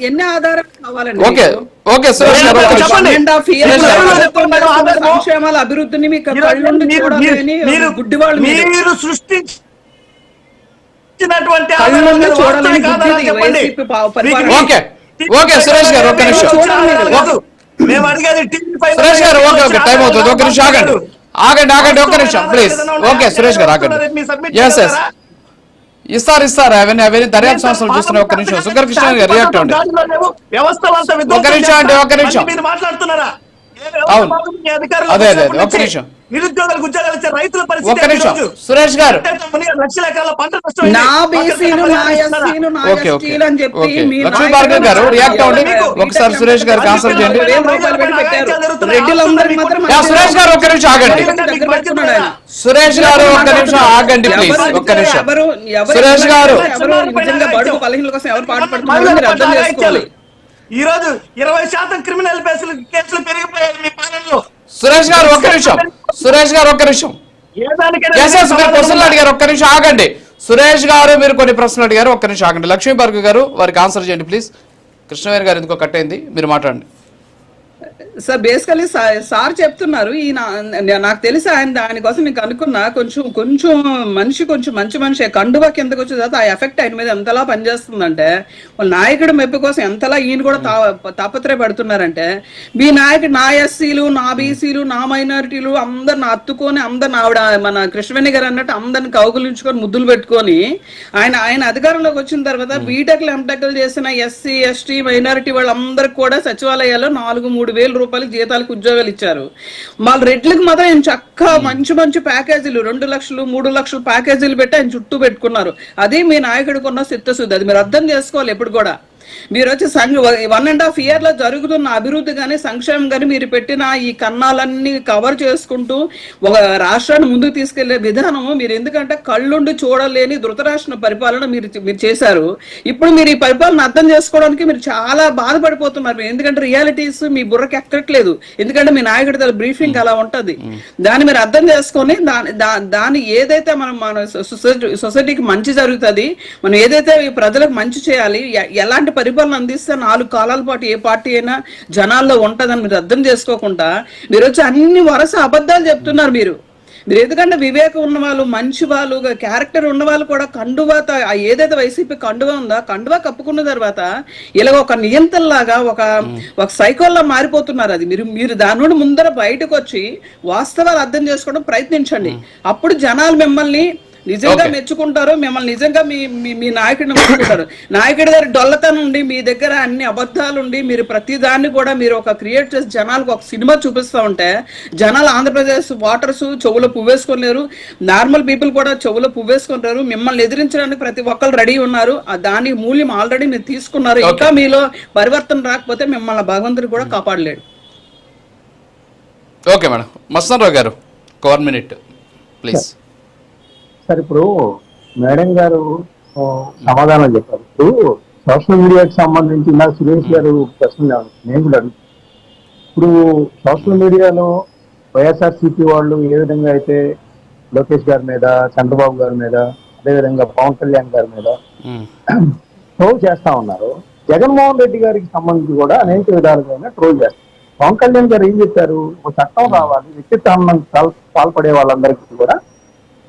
Speaker 3: ఎన్ని ఆధారాలు కావాలండి? సంక్షేమాల అభివృద్ధిని
Speaker 5: మీరు సృష్టించినటువంటి
Speaker 1: సురేష్ గారు ఒక్క నిమిషం,
Speaker 5: మేము అడిగేది
Speaker 1: సురేష్ గారు టైం అవుతుంది, ఒక్క నిమిషం ఆగండి ఒక్క నిమిషం ప్లీజ్. ఓకే సురేష్ గారు ఆగండి. ఇస్తారు అవన్నీ దర్యాప్తు సంస్థలు చూస్తున్నాయి. ఒక్క నిమిషం సుంకర కృష్ణ గారు రియాక్ట్ అవ్వండి. ఒక్క నిమిషం
Speaker 5: మీరు మాట్లాడుతున్నారా?
Speaker 1: అవును అదే ఒక్క నిమిషం
Speaker 5: నిరుద్యోగులకు ఉద్యోగాలు ఇచ్చే రైతుల
Speaker 1: ఒక్క నిమిషం సురేష్ గారు.
Speaker 5: లక్షల ఎకరాల పంట
Speaker 1: లక్ష్మీ భార్గవ్ గారు రియాక్ట్ అవ్వండి ఒకసారి. సురేష్ గారికి ఆన్సర్ చేయండి. సురేష్ గారు ఒక్క నిమిషం ఆగండి. సురేష్ గారు ఒక్క నిమిషం ఆగండి ప్లీజ్, ఒక్క నిమిషం. సురేష్ గారు
Speaker 3: అర్థం చేసుకోవాలి.
Speaker 5: ఈ రోజు 20% క్రిమినల్ కేసులు పెరిగిపోయాయి మీ పాలనలో.
Speaker 1: సురేష్ గారు ఒక్క నిమిషం, సురేష్ గారు ఒక్క నిమిషం. మీరు ప్రశ్నలు అడిగారు, ఒక్క నిమిషం ఆగండి. సురేష్ గారు మీరు కొన్ని ప్రశ్నలు అడిగారు, ఒక్క నిమిషం ఆగండి. లక్ష్మీ భార్గవ్ గారు వారికి ఆన్సర్ చేయండి ప్లీజ్. కృష్ణవేణి గారు ఎందుకో కట్ అయింది, మీరు మాట్లాడండి.
Speaker 3: సార్ బేసికలీ సార్ చెప్తున్నారు, ఈ నాకు తెలిసి ఆయన దానికోసం నేను అనుకున్నా కొంచెం మంచి మనిషి కండువా కిందకు వచ్చిన తర్వాత ఆ ఎఫెక్ట్ ఆయన మీద ఎంతలా పనిచేస్తుందంటే, వాళ్ళ నాయకుడు మెప్పు కోసం ఎంతలా ఈయన కూడా తాపత్రయపడుతున్నారంటే, మీ నాయకుడు నా ఎస్సీలు నా బీసీలు నా మైనారిటీలు అందరిని అత్తుకొని అందరిని ఆవిడ మన కృష్ణవేణి గారు అన్నట్టు అందరిని కౌగులించుకొని ముద్దులు పెట్టుకొని ఆయన అధికారంలోకి వచ్చిన తర్వాత బీటెక్లు ఎంటెక్లు చేసిన ఎస్సీ ఎస్టీ మైనారిటీ వాళ్ళందరికీ కూడా సచివాలయాల్లో 4-3 రూపాయలు జీతాలకు ఉద్యోగాలు ఇచ్చారు. వాళ్ళ రెడ్లకు మాత్రం ఆయన చక్కగా మంచి ప్యాకేజీలు 2 లక్షలు 3 లక్షలు ప్యాకేజీలు పెట్టి ఆయన చుట్టూ పెట్టుకున్నారు. అది మీ నాయకుడికి ఉన్న చిత్తశుద్ధి, అది మీరు అర్థం చేసుకోవాలి ఎప్పుడు కూడా. మీరు వచ్చి 1.5 year లో జరుగుతున్న అభివృద్ధి కానీ సంక్షేమం కానీ మీరు పెట్టిన ఈ కన్నాలన్నీ కవర్ చేసుకుంటూ ఒక రాష్ట్రాన్ని ముందుకు తీసుకెళ్లే విధానము మీరు ఎందుకంటే కళ్ళుండి చూడలేని ధృతరాష్ట్ర పరిపాలన మీరు చేశారు. ఇప్పుడు మీరు ఈ పరిపాలన అర్థం చేసుకోవడానికి మీరు చాలా బాధపడిపోతున్నారు. ఎందుకంటే రియాలిటీస్ మీ బుర్రకి ఎక్కట్లేదు. ఎందుకంటే మీ నాయకుడి బ్రీఫింగ్ అలా ఉంటది. దాన్ని మీరు అర్థం చేసుకొని దాన్ని ఏదైతే మన సొసైటీకి మంచి జరుగుతుంది, మనం ఏదైతే ప్రజలకు మంచి చేయాలి, ఎలాంటి పరిపాలన అందిస్తే 4 కాలాల పాటు ఏ పార్టీ అయినా జనాల్లో ఉంటదని మీరు అర్థం చేసుకోకుండా మీరు వచ్చి అన్ని వరుస అబద్ధాలు చెప్తున్నారు. మీరు ఎందుకంటే వివేకం ఉన్న వాళ్ళు, మంచి వాళ్ళు, క్యారెక్టర్ ఉన్న వాళ్ళు కూడా కండువా ఏదైతే వైసీపీ కండువా ఉందో కండువా కప్పుకున్న తర్వాత ఇలా ఒక నియంత్రణలాగా ఒక సైకోల్లా మారిపోతున్నారు. అది మీరు దాని నుండి ముందర బయటకు వచ్చి వాస్తవాలు అర్థం చేసుకోవడం ప్రయత్నించండి. అప్పుడు జనాలు మిమ్మల్ని నిజంగా మెచ్చుకుంటారు, మిమ్మల్ని నిజంగా మీ నాయకుడిని మెచ్చుకుంటారు. నాయకుడి దగ్గర డొల్లతనం ఉండి మీ దగ్గర అన్ని అబద్ధాలు ఉండి మీరు ప్రతి దాన్ని కూడా మీరు ఒక క్రియేట్ చేసి జనాలకు ఒక సినిమా చూపిస్తూ ఉంటే జనాలు ఆంధ్రప్రదేశ్ వాటర్స్ చెవులో పువ్వేసుకోలేరు, నార్మల్ పీపుల్ కూడా చెవులో పువ్వేసుకుంటారు. మిమ్మల్ని ఎదిరించడానికి ప్రతి ఒక్కరు రెడీ ఉన్నారు. దాని మూల్యం ఆల్రెడీ మీరు తీసుకున్నారు. ఇంకా మీలో పరివర్తన రాకపోతే మిమ్మల్ని భగవంతుడు కూడా కాపాడలేడు.
Speaker 1: Okay madam. Mastan Rao garu 1 minute please.
Speaker 2: Sir ఇప్పుడు మేడం గారు సమాధానం చెప్పారు. ఇప్పుడు సోషల్ మీడియాకి సంబంధించి నాకు సురేష్ గారు ప్రశ్న నేను కూడా అడుగుతాను. ఇప్పుడు సోషల్ మీడియాలో వైఎస్ఆర్సీపీ వాళ్ళు ఏ విధంగా అయితే లోకేష్ గారి మీద, చంద్రబాబు గారి మీద, అదేవిధంగా పవన్ కళ్యాణ్ గారి మీద ట్రోల్ చేస్తా ఉన్నారు, జగన్మోహన్ రెడ్డి గారికి సంబంధించి కూడా అనేక విధాలుగా ట్రోల్ చేస్తారు. పవన్ కళ్యాణ్ గారు ఏం చెప్పారు, ఒక చట్టం రావాలి, వ్యక్తిత్వం పాల్పడే వాళ్ళందరికీ కూడా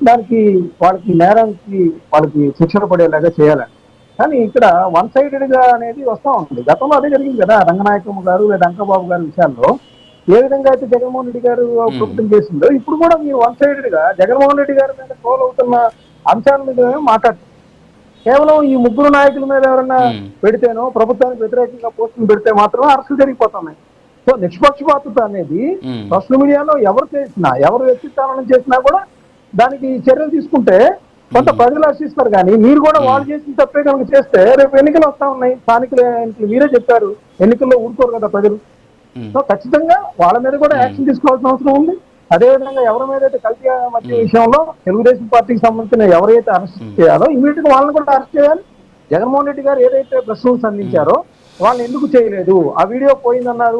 Speaker 2: దానికి వాళ్ళకి నేరానికి వాళ్ళకి శిక్షణ పడేలాగా చేయాలని. కానీ ఇక్కడ 1-sided గా అనేది వస్తూ ఉంది. గతంలో అదే జరిగింది కదా, రంగనాయకమ్మ గారు లేదా అంకబాబు గారి విషయాల్లో ఏ విధంగా అయితే జగన్మోహన్ రెడ్డి గారు ప్రభుత్వం చేసిందో ఇప్పుడు కూడా మీరు 1-sided గా జగన్మోహన్ రెడ్డి గారి మీద ట్రోల్ అవుతున్న అంశాల మీద మాట్లాడుతారు. కేవలం ఈ 3 నాయకుల మీద ఎవరైనా పెడితేనో ప్రభుత్వానికి వ్యతిరేకంగా పోస్టులు పెడితే మాత్రం అరెస్టులు జరిగిపోతున్నాయి. సో నిష్పక్షపాతత అనేది సోషల్ మీడియాలో ఎవరు చేసినా, ఎవరు వ్యక్తిత్వాలను చేసినా కూడా దానికి చర్యలు తీసుకుంటే కొంత ప్రజలు హర్షిస్తారు. కానీ మీరు కూడా వాళ్ళు చేసిన తప్పే కనుక చేస్తే రేపు ఎన్నికలు వస్తా ఉన్నాయి, స్థానిక ఎన్నికలు. మీరే చెప్పారు ఎన్నికల్లో ఊరుకోరు కదా ప్రజలు. సో ఖచ్చితంగా వాళ్ళ మీద కూడా యాక్షన్ తీసుకోవాల్సిన అవసరం ఉంది. అదేవిధంగా ఎవరి మీద అయితే కల్తీ మధ్య విషయంలో తెలుగుదేశం పార్టీకి సంబంధించిన ఎవరైతే అరెస్ట్ చేయాలో ఇమీడియట్ గా వాళ్ళని కూడా అరెస్ట్ చేయాలి. జగన్మోహన్ రెడ్డి గారు ఏదైతే ప్రశ్నలు సంధించారో వాళ్ళని ఎందుకు చేయలేదు, ఆ వీడియో పోయిందన్నారు,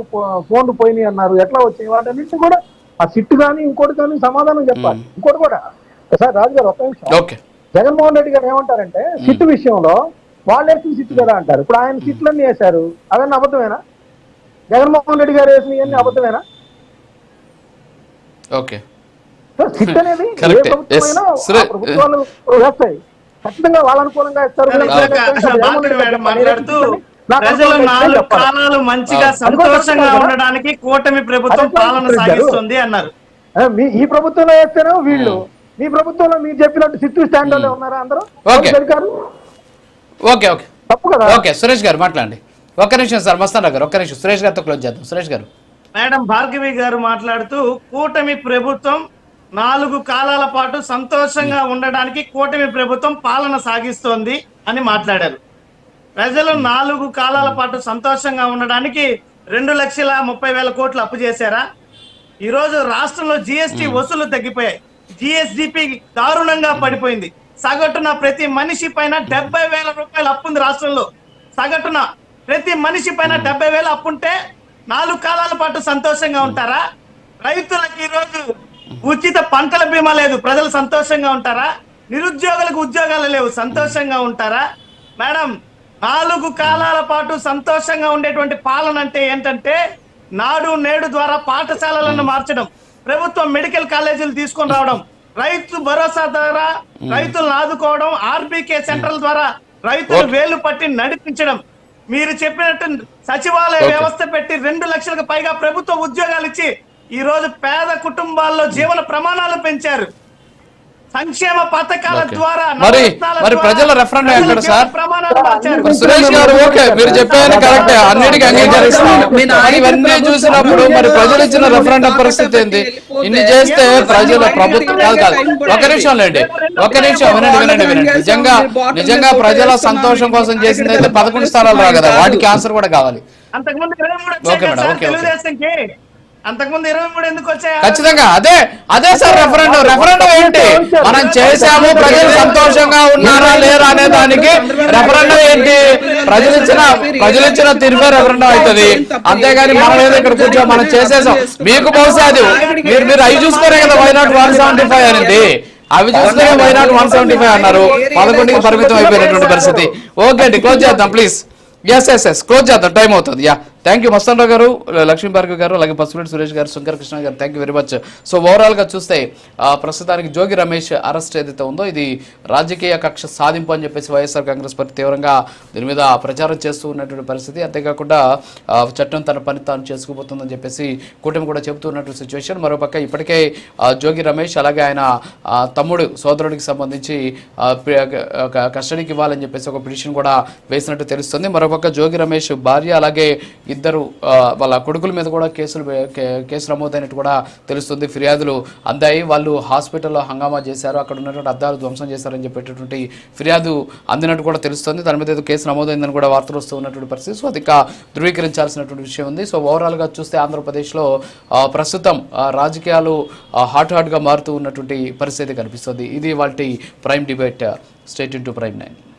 Speaker 2: ఫోన్లు పోయినాయి అన్నారు, ఎట్లా వచ్చాయి, వాటన్నింటినీ కూడా ఆ సిట్టు కానీ ఇంకోటి కానీ సమాధానం చెప్పాలి. ఇంకోటి కూడా సార్ రాజు గారు, ఒక్క నిమిషం. జగన్మోహన్ రెడ్డి గారు ఏమంటారంటే సిట్టు విషయంలో వాళ్ళు వేసిన సిట్టు కదా అంటారు. ఇప్పుడు ఆయన సిట్లన్నీ వేశారు, అవన్నీ అబద్ధమేనా? జగన్మోహన్ రెడ్డి గారు వేసిన ఇవన్నీ అబద్ధమేనా? సిట్ అనేది ఏ ప్రభుత్వమైనా ప్రభుత్వాలు వేస్తాయి, ఖచ్చితంగా వాళ్ళ అనుకూలంగా ఇస్తారు.
Speaker 5: ప్రజలు 4 కాలాలు మంచిగా సంతోషంగా ఉండడానికి కూటమి ప్రభుత్వం పాలన సాగిస్తుంది అన్నారు.
Speaker 2: ఈ ప్రభుత్వంలో వేస్తేనే వీళ్ళు, మీ ప్రభుత్వంలో మీరు చెప్పినట్టు సిట్టు స్టాండ్ లో ఉన్నారా అందరూ?
Speaker 1: తప్పు కదా. ఓకే సురేష్ గారు మాట్లాడండి. ఒక్క నిమిషం సార్, మస్తాన్ గారు ఒక్క నిమిషం, సురేష్ గారితో క్లోజ్ చేద్దాం. సురేష్ గారు.
Speaker 5: మేడం భార్గవి గారు మాట్లాడుతూ కూటమి ప్రభుత్వం 4 కాలాల పాటు సంతోషంగా ఉండడానికి కూటమి ప్రభుత్వం పాలన సాగిస్తోంది అని మాట్లాడారు. ప్రజలు 4 కాలాల పాటు సంతోషంగా ఉండడానికి 2,30,000 కోట్లు అప్పు చేశారా? ఈరోజు రాష్ట్రంలో జిఎస్టి వసూలు తగ్గిపోయాయి, జిఎస్డిపి దారుణంగా పడిపోయింది. సగటున ప్రతి మనిషి పైన 70,000 రూపాయలు అప్పు ఉంది రాష్ట్రంలో. సగటున ప్రతి మనిషి పైన 70,000 అప్పుంటే 4 కాలాల పాటు సంతోషంగా ఉంటారా? రైతులకు ఈరోజు ఉచిత పంటల బీమా లేదు, ప్రజలు సంతోషంగా ఉంటారా? నిరుద్యోగులకు ఉద్యోగాలు లేవు, సంతోషంగా ఉంటారా? మేడం 4 కాలాల పాటు సంతోషంగా ఉండేటువంటి పాలన అంటే ఏంటంటే నాడు నేడు ద్వారా పాఠశాలలను మార్చడం, ప్రభుత్వం మెడికల్ కాలేజీలు తీసుకొని రావడం, రైతు భరోసా ద్వారా రైతులను ఆదుకోవడం, ఆర్బీకే సెంటర్ల ద్వారా రైతులు వేలు పట్టి నడిపించడం, మీరు చెప్పినట్టు సచివాలయ వ్యవస్థ పెట్టి 2 లక్షలకు పైగా ప్రభుత్వ ఉద్యోగాలు ఇచ్చి ఈ రోజు పేద కుటుంబాల్లో జీవన ప్రమాణాలు పెంచారు. సంక్షేమ పథకాల
Speaker 1: ఓకే.
Speaker 5: ద్వారా
Speaker 1: మరి
Speaker 5: నవరత్నాల
Speaker 1: మరి
Speaker 5: ద్వారా
Speaker 1: ప్రజల రెఫరెండం ఎక్కడ
Speaker 5: ప్రజల
Speaker 1: సార్?
Speaker 5: ప్రమాణాలు మార్చారు.
Speaker 1: మరి సురేష్ గారు ఓకే మీరు చెప్పేది కరెక్టే, అన్నిటికీ అంగీకరిస్తాం. మరి ఇవన్నీ చూసినప్పుడు మరి ప్రజలు ఇచ్చిన రెఫరెండం పరిస్థితి ఏంది? ఇన్ని చేస్తే ప్రజల ప్రభుత్వం కాదు ఒక నిమిషం లేండి, ఒక నిమిషం వినండి. నిజంగా ప్రజల సంతోషం కోసం చేసింది అయితే 11 స్థానాలు రావు కదా, వాటికి ఆన్సర్ కూడా కావాలి.
Speaker 5: అంతకుముందు 23
Speaker 1: ఓకే
Speaker 5: వచ్చాయి
Speaker 1: మేడం,
Speaker 5: సార్
Speaker 1: ఓకే, ఓకే.
Speaker 5: తెలుగుదేశంకి. అంతకుముందు 23 ఎందుకు వచ్చాయి?
Speaker 1: ఖచ్చితంగా అదే సార్ రెఫరెండం ఏంటి? మనం చేశాము, ప్రజలు సంతోషంగా ఉన్నారా లేరా అనే దానికి రెఫరెండం ఏంటి? ప్రజలు ఇచ్చిన తీర్పే రెఫరెండం అవుతుంది. అంతేగాని మనం ఏదో ఇక్కడ కూర్చో మనం చేసేసాం. మీకు బహుశా అది మీరు అవి చూసుకోరే కదా వైనాట్ 175 అనేది, అవి చూస్తే వైనాట్ 175 అన్నారు, 11కి పరిమితం అయిపోయినటువంటి పరిస్థితి. ఓకే అండి, క్లోజ్ చేద్దాం ప్లీజ్. ఎస్ క్లోజ్ చేద్దాం, టైం అవుతుంది. థ్యాంక్ యూ మస్తాన్ రావు గారు, లక్ష్మీ భార్గవి గారు, అలాగే పసుపులేటి సురేష్ గారు, శంకర్ కృష్ణ గారు, thank you very much. So overall గా చూస్తే ప్రస్తుతానికి జోగి రమేష్ అరెస్ట్ ఏదైతే ఉందో ఇది రాజకీయ కక్ష సాధింపు అని చెప్పేసి వైఎస్ఆర్ కాంగ్రెస్ పార్టీ తీవ్రంగా దీని మీద ప్రచారం చేస్తూ ఉన్నటువంటి పరిస్థితి. అంతేకాకుండా చట్టం తన పని తాను చేసుకుపోతుందని చెప్పేసి కూటమి కూడా చెబుతూ ఉన్నటువంటి సిచ్యువేషన్. మరోపక్క ఇప్పటికే జోగి రమేష్ అలాగే ఆయన తమ్ముడు సోదరుడికి సంబంధించి కస్టడీకి ఇవ్వాలని చెప్పేసి ఒక పిటిషన్ కూడా వేసినట్టు తెలుస్తుంది. మరోపక్క జోగి రమేష్ భార్య అలాగే ఇద్దరు వాళ్ళ కొడుకుల మీద కూడా కేసు నమోదైనట్టు కూడా తెలుస్తుంది. ఫిర్యాదులు అందాయి. వాళ్ళు హాస్పిటల్లో హంగామా చేశారు, అక్కడ ఉన్నటువంటి అద్దాలు ధ్వంసం చేశారని చెప్పేటటువంటి ఫిర్యాదు అందినట్టు కూడా తెలుస్తుంది. దాని మీద ఏదో కేసు నమోదైందని కూడా వార్తలు వస్తూ ఉన్నటువంటి పరిస్థితి. సో అది ధృవీకరించాల్సినటువంటి విషయం ఉంది. సో ఓవరాల్గా చూస్తే ఆంధ్రప్రదేశ్లో ప్రస్తుతం రాజకీయాలు హాట్గా మారుతూ ఉన్నటువంటి పరిస్థితి కనిపిస్తుంది. ఇది వాటి prime debate. State into prime 9.